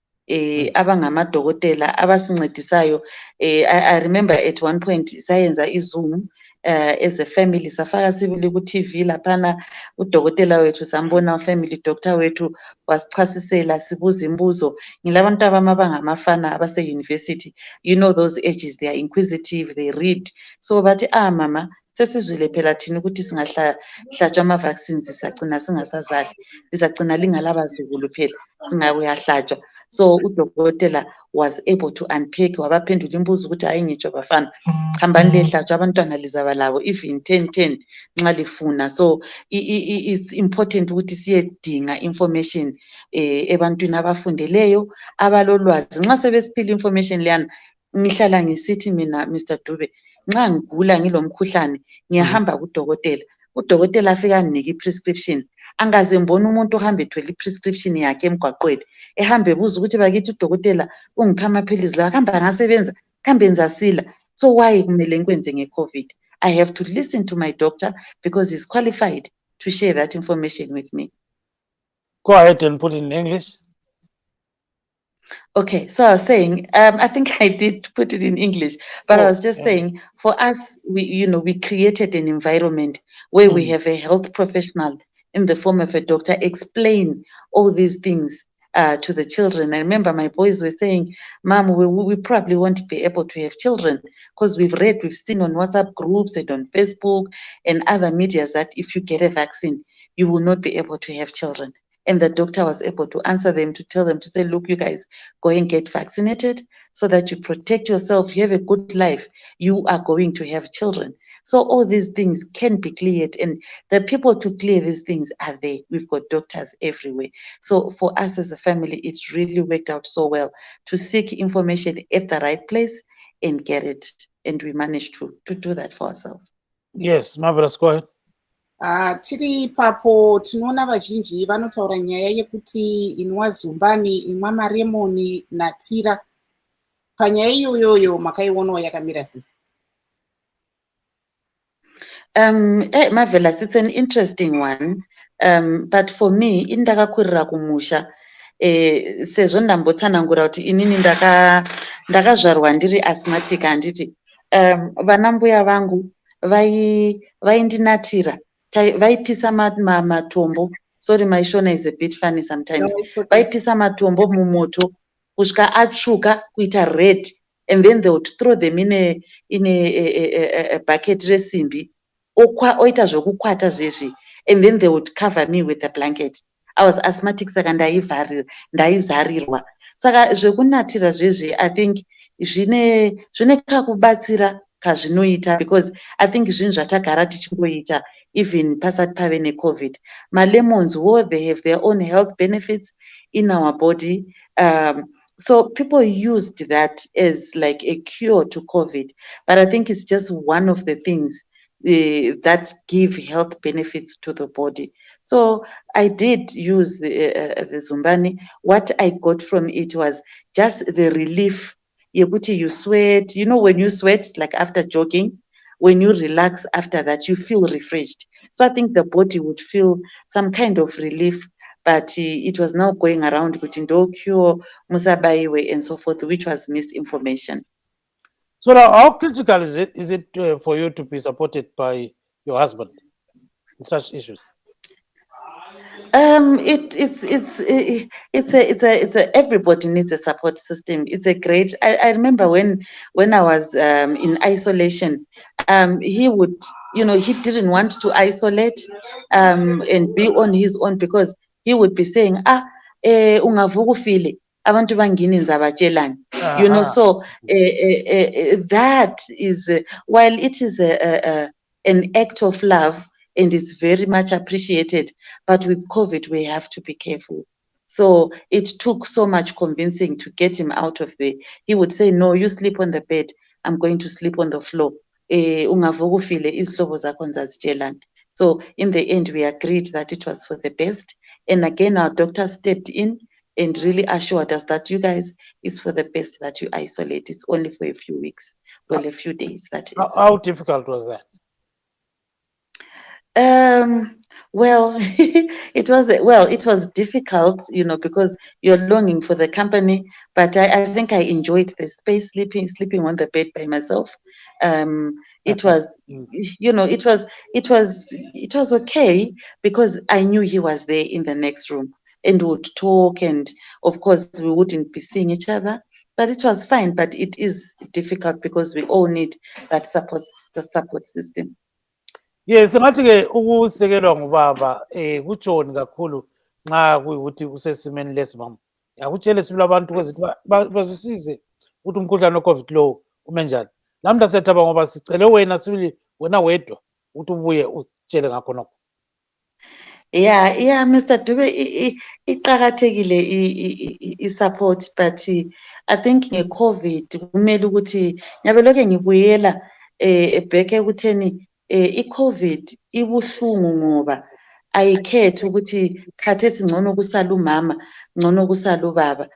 abangamadokotela abasincedisayo. I remember at one point sayenza iZoom as a family, safaka sibili ku-TV laphana, udokotela wethu sambona, family doctor wethu wasichasisela, sibuza imbuzo. Ngilabantu abangamafana abase-university, you know those ages, they are inquisitive, they read. So bathi mama, sesizwile phela thina ukuthi singahlatshwa ama-vaccines sisagcina singasazali, lisagcina lingalabazukulu phela singakuyahlatshwa. So udokotela was able to unpack, wabaphendula imbuzo ukuthi hayi ngitsho bafana, hambani liyehlatshwa, abantwana lizaba labo even 10 nxa lifuna. So it's important ukuthi siyedinga information ebantwini abafundeleyo, abalolwazi. Nxa sebesiphila information leyana, ngihlala ngisithi mina, Mr. Dube, nxa ngigula ngilomkhuhlane ngiyahamba kudokotela, udokotela afika anginike i-prescription, angaze ngibona umuntu ohambe ethwele i-prescription yakhe emgwaqweni, ehambe ebuza ukuthi bakithi udokotela ungipha amaphilisi lawa, kambe angasebenza, kambe ngizasila. So why kumele ngikwenze nge-COVID? I have to listen to my doctor because he's qualified to share that information with me. Go ahead and put it in English. Okay, so I was saying, I think I did put it in English, but I was just saying, for us, we created an environment where we have a health professional in the form of a doctor explain all these things to the children. I remember my boys were saying, Mom, we probably won't be able to have children because we've seen on WhatsApp groups and on Facebook and other medias that if you get a vaccine, you will not be able to have children. And the doctor was able to answer them, to tell them, to say, look, you guys, go and get vaccinated so that you protect yourself, you have a good life, you are going to have children. So all these things can be cleared, and the people to clear these things are there. We've got doctors everywhere. So for us as a family, it's really worked out so well to seek information at the right place and get it. And we managed to do that for ourselves. Yes, Marvellous, go ahead. Tiri ipapo tinoona vazhinji vanotaura nyaya yekuti inwa zumbani, inwa maremoni natira. Panyaya iyoyo makaionawo yakamira sei? Marvellous, it's an interesting one. But for me, indakakurira kumusha, sezvo ndambotsanangura kuti inini ndakazvarwa ndiri asthmatic handiti. Vana mbuya vangu vaindinatira, vaipisa matombo. Sorry, my shona is a bit funny sometimes. No, okay. Vaipisa matombo mumoto kusvika atsvuka kuita red, and then they would throw them in a bucket resimbi, oita zvokukwata zvezvi, and then they would cover me with a blanket. I was asthmatic, saka ndaizarirwa. Saka zvekunatira zvezvi, I think zvine kakubatsira kazvinoita, because I think zvinhu zvatagara tichingoita even pasati pave neCOVID. Ma-lemons, they have their own health benefits in our body. So people used that as like a cure to COVID, but I think it's just one of the things that give health benefits to the body. So I did use the Zumbani. What I got from it was just the relief. You sweat, when you sweat, like after jogging, when you relax after that, you feel refreshed. So I think the body would feel some kind of relief, but it was now going around with cure, musabaiwe, and so forth, which was misinformation. So now, how critical is it? Is it for you to be supported by your husband in such issues? It's everybody needs a support system. It's a great. I remember when I was in isolation, he would, he didn't want to isolate and be on his own, because he would be saying, ungavuka ufile, abantu bangini ngizabatshelani. So that is, while it is an act of love and it's very much appreciated, but with COVID, we have to be careful. So it took so much convincing to get him out of there. He would say, no, you sleep on the bed, I'm going to sleep on the floor. Ungavuka ufile, izihlobo zakho ngizazitshelani. So in the end, we agreed that it was for the best. And again, our doctor stepped in and really assured us that you guys, it's for the best that you isolate. It's only for a few weeks, well, a few days, that is. How difficult was that? Well, it was difficult, because you're longing for the company, but I think I enjoyed the space, sleeping on the bed by myself. It was, it was okay, because I knew he was there in the next room and would talk, and of course we wouldn't be seeing each other, but it was fine. But it is difficult because we all need that support system. Yes, ngathi ke ukusekelwa ngubaba kutshoni kakhulu nxa kuyikuthi usesimeni lesi mama. Akutshele sibili abantu kwezithi bazisize ukuthi umkhuhlane we-COVID lo ume njani. Namhla siyathaba ngoba sicele wena sibili wena wedwa ukuthi ubuye usitshele ngakho nokho. Yeah, Mr. Dube, iqakathekile i-support, but I think nge-COVID kumele ukuthi ngiyabeloke ngibuyela back ekutheni i-COVID ibuhlungu ngoba ayikhethi ukuthi khathesi ngcono kusala umama, ngcono kusala ubaba.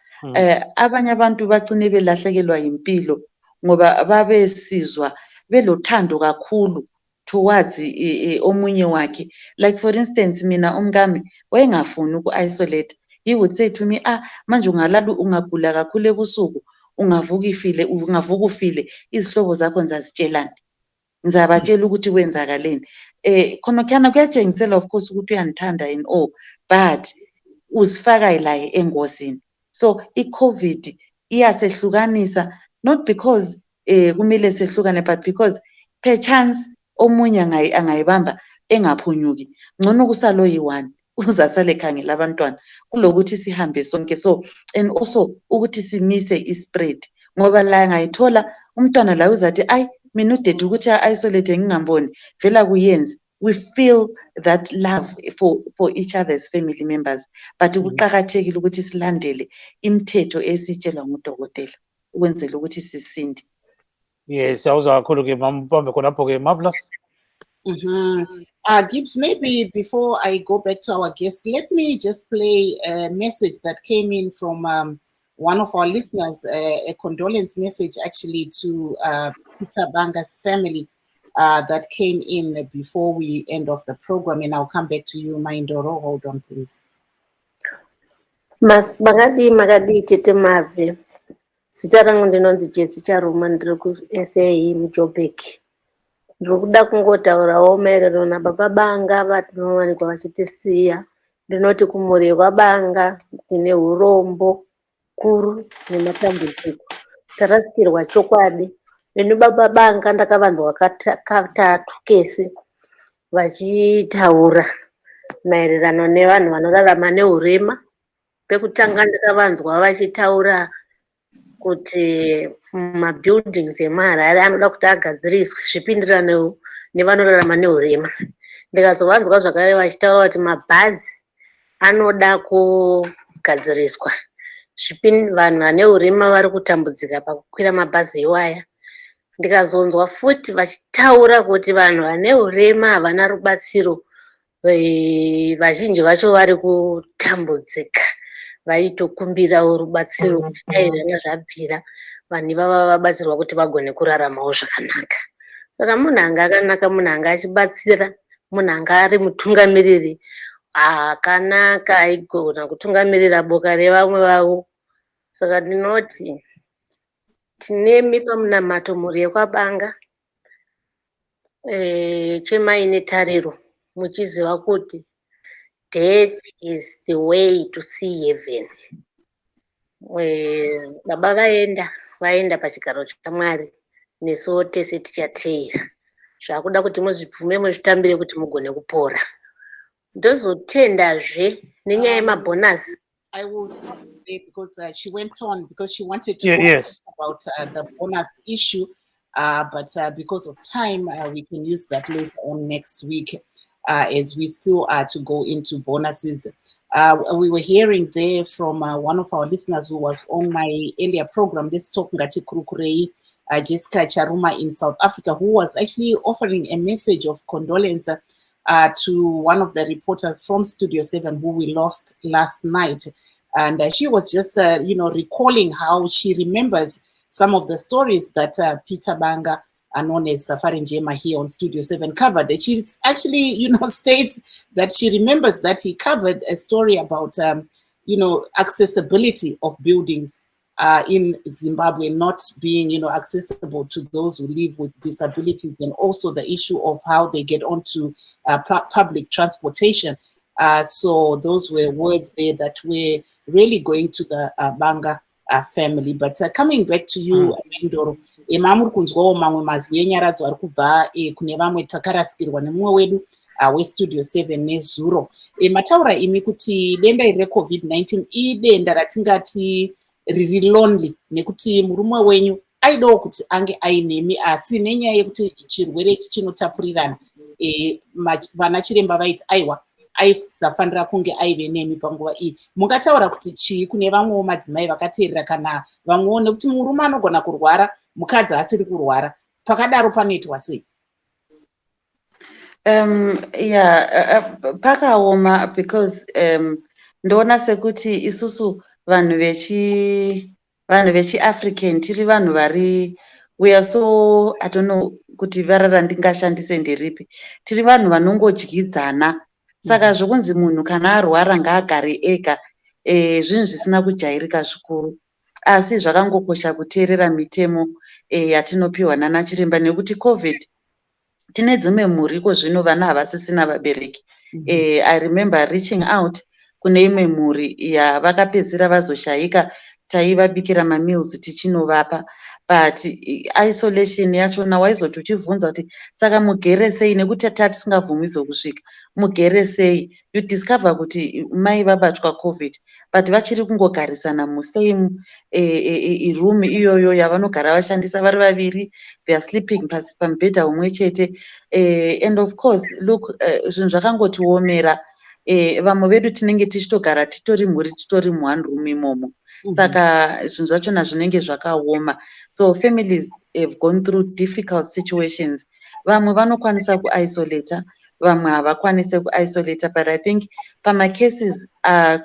Abanye abantu bagcine belahlekelwa impilo ngoba babesizwa belothando kakhulu towards omunye wakhe. Like for instance, mina umngami wayengafuni uku-isolate. He would say to me, manje ungalala ungagula kakhulu ebusuku, ungavuka ufile, izihlobo zakho ngizazitshelani, ngizabatshela ukuthi kwenzakaleni. Khona kuyatshengisela of course ukuthi uyandithanda and all, but uzifaka la engozini. So i-COVID iyasehlukanisa, not because kumele sehlukane, but because per chance omunye angayibamba engaphunyuki, ngcono kusalo yi-one uzasale khangela abantwana kulokuthi sihambe sonke. So and also ukuthi simise i-spread, ngoba la ngayithola umntwana la uzathi mina udede ukuthi isolate ngingamboni vela kuyenza. We feel that love for each other's family members, but kuqakathekile ukuthi silandele imithetho esitshelwa ngudokotela ukwenzela ukuthi sisinde. Yes, awuzwa kakhulu ke mama ubambe khonapho ke Marvellous. Gibbs, maybe before I go back to our guest, let me just play a message that came in from one of our listeners, a condolence message actually to Peter Banga's family that came in before we end off the program, and I'll come back to you, Nhoro. Hold on, please. Magadi tete mave. Sitarangu ndinonzi Jetsi Charuma ndiri ku-SA muJoburg. Ndiri kuda kungotaurawo maererano nababa Banga vatinowanikwa vachitisiya. Ndinoti kumhuri kwaBanga tine urombo kuru nematambudziko. Tarasikirwa chokwadi. Ini baba Banga ndakavanzwa katatu kesi vachitaura maererano nevanhu vanorarama neurema. Pekutanga ndakavanzwa vachitaura kuti mabuildings emuHarare anoda kuti agadziriswe zvipindirane nevanorarama neurema. Ndikazovanzwa zvakare vachitaura kuti mabhazi anoda kugadziriswa. Vanhu vane urema vari kutambudzika pakukwira mabhazi iwaya. Ndikazonzwa futi vachitaura kuti vanhu vane urema havana rubatsiro. Vazhinji vacho vari kutambudzika vaitokumbirawo rubatsiro kuti airana zvabvira vanhu ivava vabatsirwa kuti vagone kuraramawo zvakanaka. Saka munhu anga akanaka, munhu anga achibatsira, munhu anga ari mutungamiriri akanaka aigona kutungamirira boka revamwe vavo. Saka ndinoti tinemi pamunamato mhuri yekwaBanga chemaine tariro muchiziva kuti death is the way to see heaven. Baba vaenda pachigaro chaMwari, nesuwo tese tichateera. zvakuda kuti muzvibvume muzvitambire kuti mugone kupora. Ndozotendazve nenyaya yemabhonasi. I will stop there because she went on because she wanted to Yes. talk about the bonus issue, but because of time, we can use that later on next week as we still are to go into bonuses. We were hearing there from one of our listeners who was on my earlier program, Let's Talk Ngati Kurukurei, Jessica Charuma in South Africa, who was actually offering a message of condolence to one of the reporters from Studio 7 who we lost last night. And she was just, recalling how she remembers some of the stories that Peter Banga, known as Safari Njema here on Studio 7, covered. And she actually, states that she remembers that he covered a story about, accessibility of buildings in Zimbabwe not being, accessible to those who live with disabilities, and also the issue of how they get onto public transportation. So those were words there that were really going to the Banga family. But coming back to you, Ndoro, mamuri kunzwawo mamwe mazwi enyaradzo ari kubva kune vamwe takarasikirwa nemumwe wedu westudio 7 nezuro. Mataura imi kuti denda iri reCOVID-19 idenda ratingati riri lonely, nekuti murume wenyu aidawo kuti ange ainemi, asi nenyaya yekuti chirwere ichi chinotapurirana, vana chiremba vaiti aiwa aisafanira kunge aive nemi panguva iyi. Mungataura kuti chii kune vamwewo madzimai vakateerera, kana vamwewo, nekuti murume anogona kurwara mukadzi asiri kurwara, pakadaro panoitwa sei? Pakaoma because ndoona sekuti isusu vanhu vechi-African tiri vanhu vari, we are so, I don't know kuti varara ndingashandise ndiripi, tiri vanhu vanongodyidzana. Saka zvokunzi munhu kana arwara ngaagare ega, zvinhu zvisina kujairika zvikuru. Asi zvakangokosha kuteerera mitemo yatinopiwa nana chiremba, nekuti COVID tine dzimwe mhuriko zvino vana havasisina vabereki. I remember reaching out kune imwe mhuri vakapedzisira vazoshayika, taivabikira meals tichinovapa, but isolation yachona waizoti uchivhunza kuti saka mugere sei, nekuti tatisingabvumidzwe kusvika, mugere sei, you discover kuti mai vabatwa COVID but vachiri kungogarisana musame room iyoyo yavanogara vashandisa vari vaviri, they are sleeping pamubhedha umwe chete. And of course look, zvinhu zvakangotiomera. Vamwe vedu tinenge tichitogara titori mhuri titori mu1 room imomo, saka zvinhu zvachona zvinenge zvakaoma. So families have gone through difficult situations. Vamwe vanokwanisa kuisolata, vamwe havakwanisi kuisolata, but I think pamacases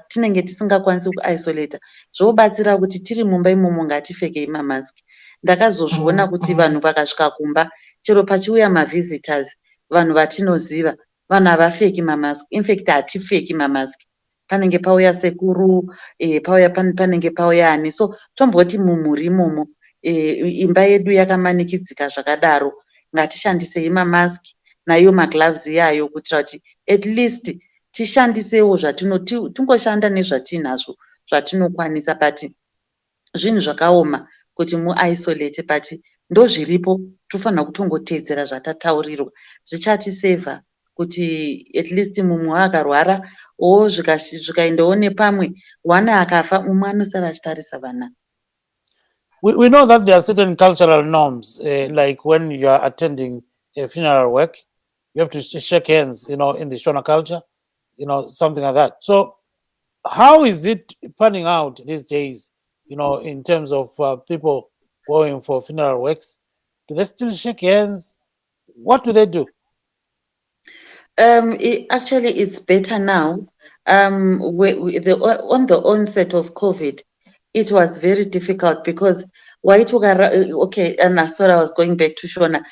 tinenge tisingakwanisi kuisolata, zvobatsira kuti tiri mumba imomo ngatifekei mamaski. Ndakazozviona kuti vanhu vakasvika kumba, chero pachiuya mavisitors, vanhu vatinoziva, vanhu havapfeki mamaski. In fact hatifeki mamaski. Panenge pauya sekuru, panenge pauya ani. So tomboti mumhuri imomo, imba yedu yakamanikidzika zvakadaro, ngatishandisei mamaski nayo magloves yayo, kuitira kuti at least tishandisewo tingoshanda nezvatinazvo zvatinokwanisa. But zvinhu zvakaoma kuti muisolate, but ndozviripo, tofanira kutongoteedzera zvatataurirwa, zvichatisevha kuti at least mumwe akarwara zvikaendawo nepamwe, one akafa, umwe anosara achitarisa vana. We know that there are certain cultural norms, like when you are attending a funeral work, you have to shake hands, in the Shona culture, something like that. So how is it panning out these days, in terms of people going for funeral works? Do they still shake hands? What do they do? Actually, it's better now. On the onset of COVID, it was very difficult because okay, and I thought I was going back to Shona.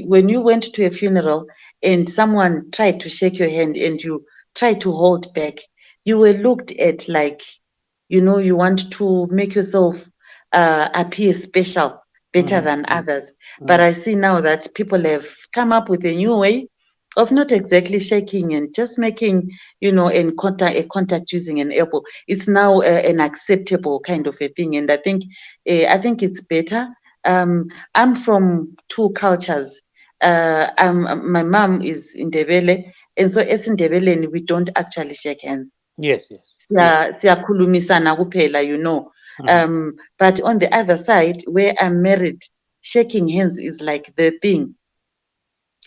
When you went to a funeral and someone tried to shake your hand and you tried to hold back, you were looked at like, you want to make yourself appear special, better than others. But I see now that people have come up with a new way of not exactly shaking and just making, a contact using an elbow. It's now an acceptable kind of a thing, and I think it's better. I'm from two cultures. My mom is in Ndebele, and so as in Ndebele, we don't actually shake hands. Yes. Siyakhulumisana kuphela, you know. But on the other side, where I'm married, shaking hands is like the thing.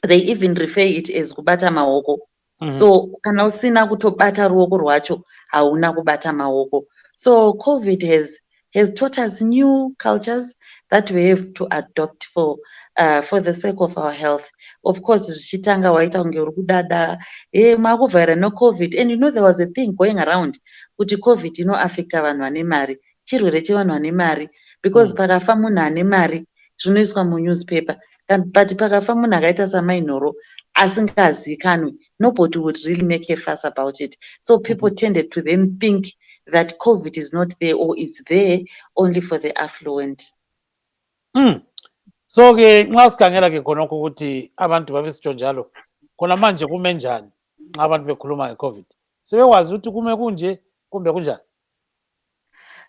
They even refer it as kubata maoko. So kana usina kutobata ruoko rwacho hauna kubata maoko. So COVID has taught us new cultures that we have to adopt for the sake of our health. Of course, zvichitanga waita kunge uri kudada makuvhara no COVID, and you know there was a thing going around kuti COVID inoaffecta vanhu vane mari, chirwere chevanhu vane mari, because pakafa munhu ane mari zvinoiswa munewspaper. But pakafa munhu akaita saMai Nhoro asingazikanwi, nobody would really make a fuss about it. So people tended to then think that COVID is not there or is there only for the affluent. So ke nxa sikhangela ke khonokho ukuthi abantu babesitsho njalo khona manje kume njani nxa abantu bekhuluma ngeCovid, sebekwazi ukuthi kume kunje kumbe kunjani?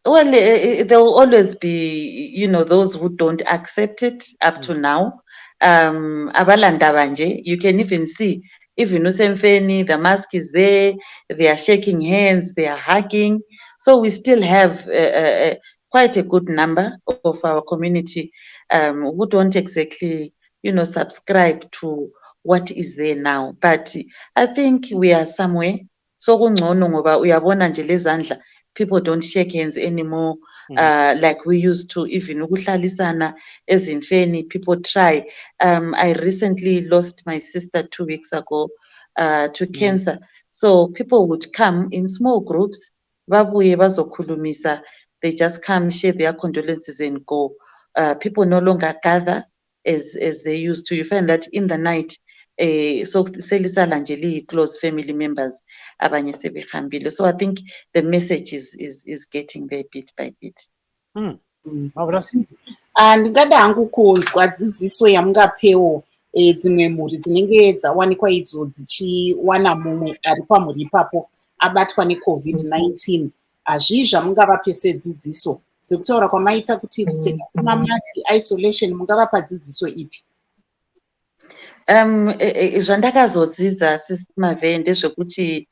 Well, there will always be, you know, those who don't accept it up to now. Abalanda banje, you can even see, even usemfeni, the mask is there, they are shaking hands, they are hugging. So we still have quite a good number of our community who don't exactly, you know, subscribe to what is there now. But I think we are somewhere. So kungcono ngoba uyabona nje lezandla, people don't shake hands anymore like we used to. Even ukuhlalisana ezimfeni, people try. I recently lost my sister 2 weeks ago to cancer. So people would come in small groups, babuye bazokhulumisa, they just come, share their condolences and go. People no longer gather as they used to. You find that in the night, so selisala nje liyi-close family members abanye sebehambile. So I think the message is getting there bit by bit. Marvellous. Ndingada hangu kunzwa dzidziso yamungapewo dzimwe mhuri dzinenge dzawanikwa idzo dzichiwana mumwe ari pamhuri ipapo abatwa neCovid-19. Hazvii zvamungavape sedzidziso, sekutaura kwamaita kuti kupfeka mamasi, isolation, mungavapa dzidziso ipi? Zvandakazodzidza Mave ndezvekuti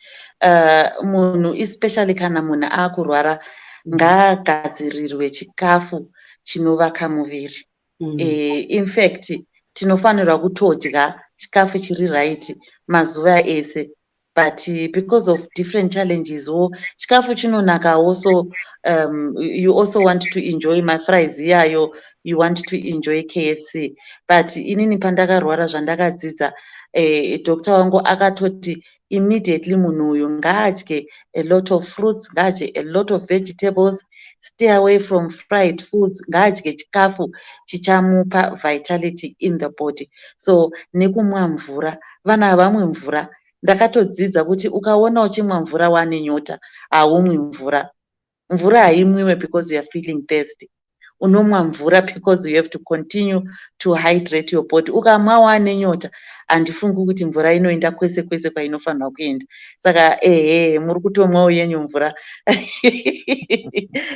munhu especially kana munhu akurwara ngaagadzirirwe chikafu chinovaka muviri. In fact tinofanirwa kutodya chikafu chiri right mazuva ese, but because of different challenges chikafu chinonakawo. So you also want to enjoy my fries yayo, you want to enjoy KFC. But inini pandakarwara zvandakadzidza, doctor wangu akatoti immediately munhu uyu ngaadye a lot of fruits, ngaadye a lot of vegetables, stay away from fried foods, ngaadye chikafu chichamupa vitality in the body. So nekumwa mvura, vana havamwe mvura. Ndakatodzidza kuti ukaona uchimwa mvura wane nyota haumwi mvura. Mvura haimwiwe because you are feeling thirsty. Unomwa mvura because you have to continue to hydrate your body. Ukamwa wane nyota handifungi kuti mvura inoenda kwese kwese kwainofanirwa kuenda. Saka muri kutomwawo yenyu mvura.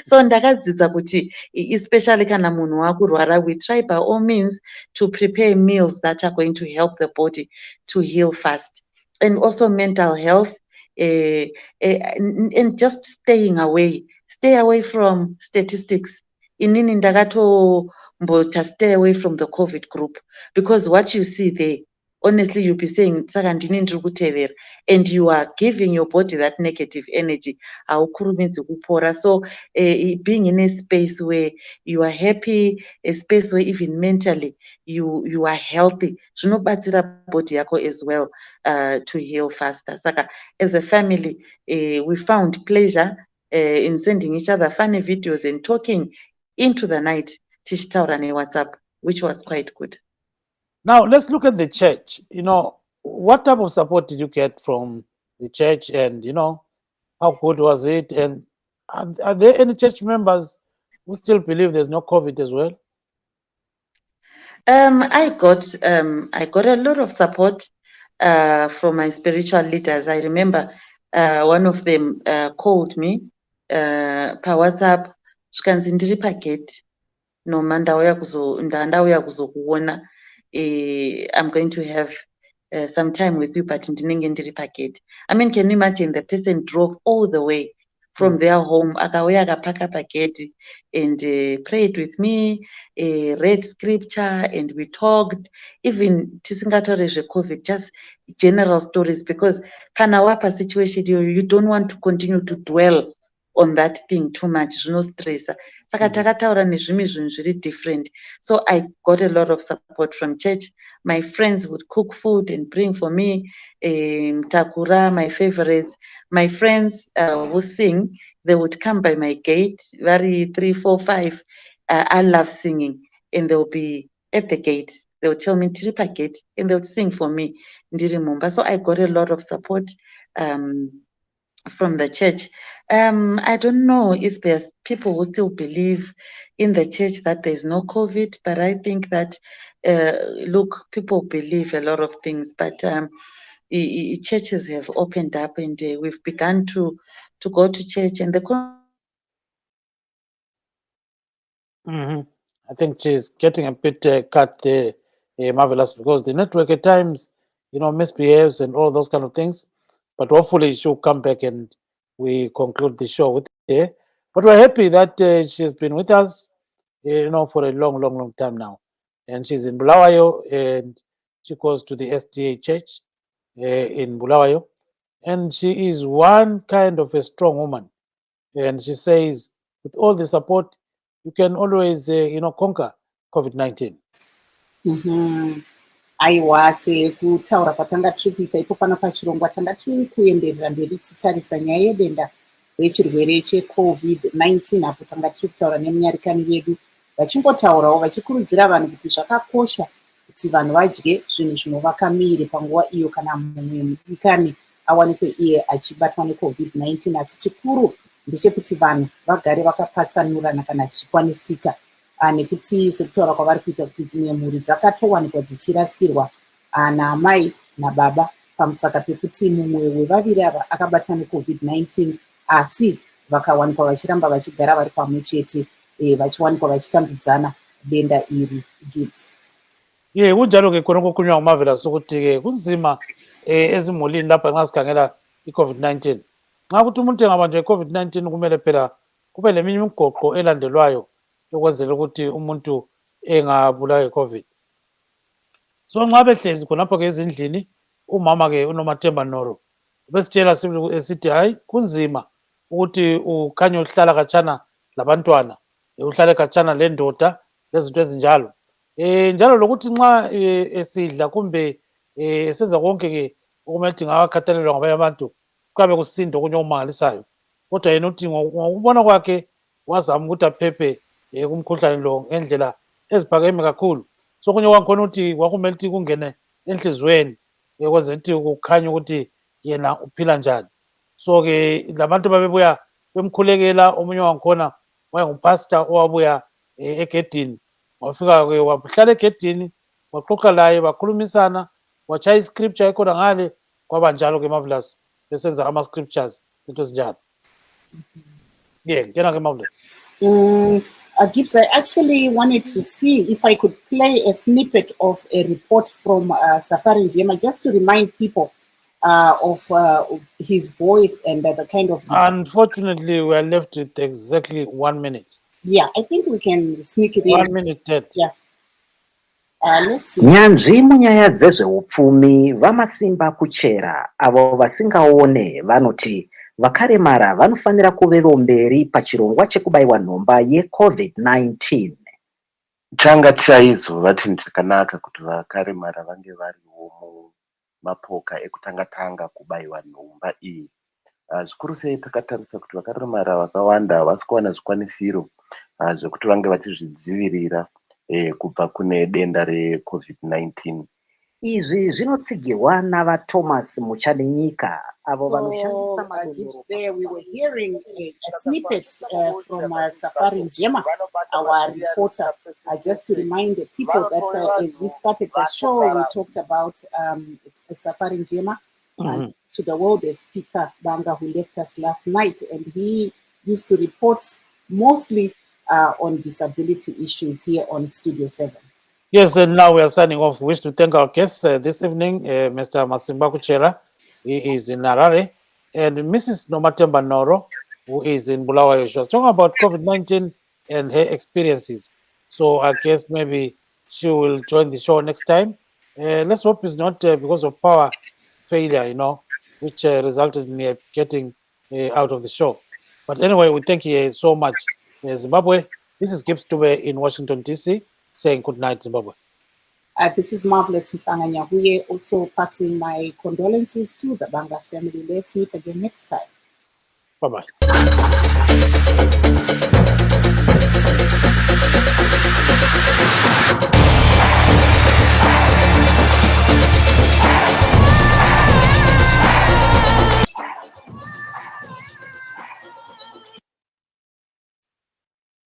So ndakadzidza kuti especially kana munhu wakurwara, we try by all means to prepare meals that are going to help the body to heal fast. And also mental health, and just staying away. Stay away from statistics. Inini ndakatombota stay away from the COVID group, because what you see there, honestly, you'll be saying, saka ndini ndiri kutevera, and you are giving your body that negative energy. Haukurumidzi kupora. So being in a space where you are happy, a space where even mentally you are healthy, zvinobatsira body yako as well to heal faster. Saka as a family, we found pleasure in sending each other funny videos and talking into the night, tichitaura neWhatsApp, which was quite good. Now let's look at the church. You know, what type of support did you get from the church, and you know, how good was it? And are there any church members who still believe there's no COVID as well? I got a lot of support from my spiritual leaders. I remember one of them called me per WhatsApp, zvikanzi ndiri pagate noma ndauya kuzokuona, I'm going to have some time with you, but ndinenge ndiri pagedhi. I mean, can you imagine the person drove all the way from their home, akauya akapaka pagedhi, and prayed with me, read scripture, and we talked, even tisingataure zveCOVID, just general stories, because kana wapa situation you don't want to continue to dwell on that thing too much, zvinostressa. Saka takataura nezvimwe zvinhu zviri different. So I got a lot of support from church. My friends would cook food and bring for me takura, my favorites. My friends who sing, they would come by my gate, very 3, 4, 5. I love singing, and they'll be at the gate. They would tell me Tiripa gate, and they would sing for me. Ndiri Mumba. So I got a lot of support from the church. I don't know if there's people who still believe in the church that there's no COVID, but I think that, look, people believe a lot of things, but churches have opened up, and we've begun to go to church, and the I think she's getting a bit cut there, Marvellous, because the network at times, misbehaves and all those kind of things. But hopefully she'll come back and we conclude the show with her. But we're happy that she's been with us, for a long, long, long time now. And she's in Bulawayo, and she goes to the SDA church in Bulawayo. And she is one kind of a strong woman. And she says, with all the support, you can always, conquer COVID-19. Aiwa, sekutaura kwatanga tiri kuita ipo pano pachirongwa tanga tiri kuenderera mberi tichitarisa nyaya yedenda rechirwere cheCOVID-19, apo tanga tiri kutaura nemunyarikani vedu vachingotaurawo vachikurudzira vanhu kuti zvakakosha kuti vanhu vadye zvinhu zvinovaka miviri panguva iyo kana mumwe mudikanwi awanikwe iye achibatwa neCOVID-19. Asi chikuru ndechekuti vanhu vagare vakapatsanurana kana zvichikwanisika, nekuti sekutaura kwavari kuita kuti dzimwe mhuri dzakatowanikwa dzichirasikirwa naamai nababa pamusaka pekuti mumwe wevaviri ava akabatwa neCOVID-19, asi vakawanikwa vachiramba vachigara vari pamwe chete, vachiwanikwa vachitambudzana denda iri Gibbs. Kunjalo-ke khonokho kunywa nguMarvellous ukuthi-ke kunzima ezimulini lapha nxa sikhangela i-COVID-19. Nxa ukuthi umuntu engabanjwa i-COVID-19 kumele phela kube leminye imigoqo elandelwayo ukwenzela ukuthi umuntu engabulawa yi-COVID. So nxa behlezi khonapho-ke ezindlini, umama-ke uNomathemba Nhoro besitshela esithi hayi kunzima ukuthi ukhanye uhlala khatshana labantwana, uhlale khatshana lendoda lezinto ezinjalo. Njalo lokuthi nxa esidla kumbe esenza konke-ke okumele ukuthi ngakhathalelwa ngabanye abantu, kuyabe kusinda okunye okumangalisayo. Kodwa yena uthi ngokubona kwakhe wazama ukuthi aphephe kumkhuhlane lo ngendlela eziphakeme kakhulu. So okunye kwakhona ukuthi kwakumele ukuthi kungene enhliziyweni ukwenzela ukuthi kukhanye ukuthi yena uphila njani. So-ke labantu babebuya bemkhulekela, omunye wakhona wayengupastor owabuya egedini, wafika-ke wahlala egedini, waxoxa laye, bakhulumisana, watshaya iscripture ekhona ngale, kwaba njalo-ke Marvellous besenza ama-scriptures, into ezinjalo. Ngena-ke Marvellous. Gibbs, I actually wanted to see if I could play a snippet of a report from Safari Njema, just to remind people of his voice and the kind of... Unfortunately, we are left with exactly 1 minute. Yeah, I think we can sneak it in. 1 minute 30. Yeah. Let's see. Nyanzvi munyaya dzezveupfumi vaMasimba Kuchera avo vasingaone vanoti vakaremara vanofanira kuvevo mberi pachirongwa chekubayiwa nhomba yeCOVID-19. Changa chaizvo vati zvakanaka kuti vakaremara vange variwo mumapoka ekutanga kubayiwa nhomba iyi. Zvikuru sei takatarisa kuti vakaremara vakawanda havasi kuwana zvikwanisiro zvekuti vange vachizvidzivirira kubva kune denda reCOVID-19. Izvi zvinotsigirwa navaThomas Muchanenyika avo vanoshandisa Gibbs, there we were hearing a snippet from Safari Njema, our reporter, just to remind the people that as we started the show, we talked about Safari Njema. And to the world is Peter Banga, who left us last night, and he used to report mostly on disability issues here on Studio 7. Yes, and now we are signing off. We wish to thank our guests this evening, Mr. Masimba Kuchera, he is in Harare, and Mrs. Nomathemba Nhoro, who is in Bulawayo. She was talking about COVID-19 and her experiences. So I guess maybe she will join the show next time. Let's hope it's not because of power failure, which resulted in her getting out of the show. But anyway, we thank you so much, Zimbabwe. This is Gibbs Dube in Washington, D.C., saying good night, Zimbabwe. This is Marvellous Mhlanga Nyahuye, also passing my condolences to the Banga family. Let's meet again next time. Bye-bye.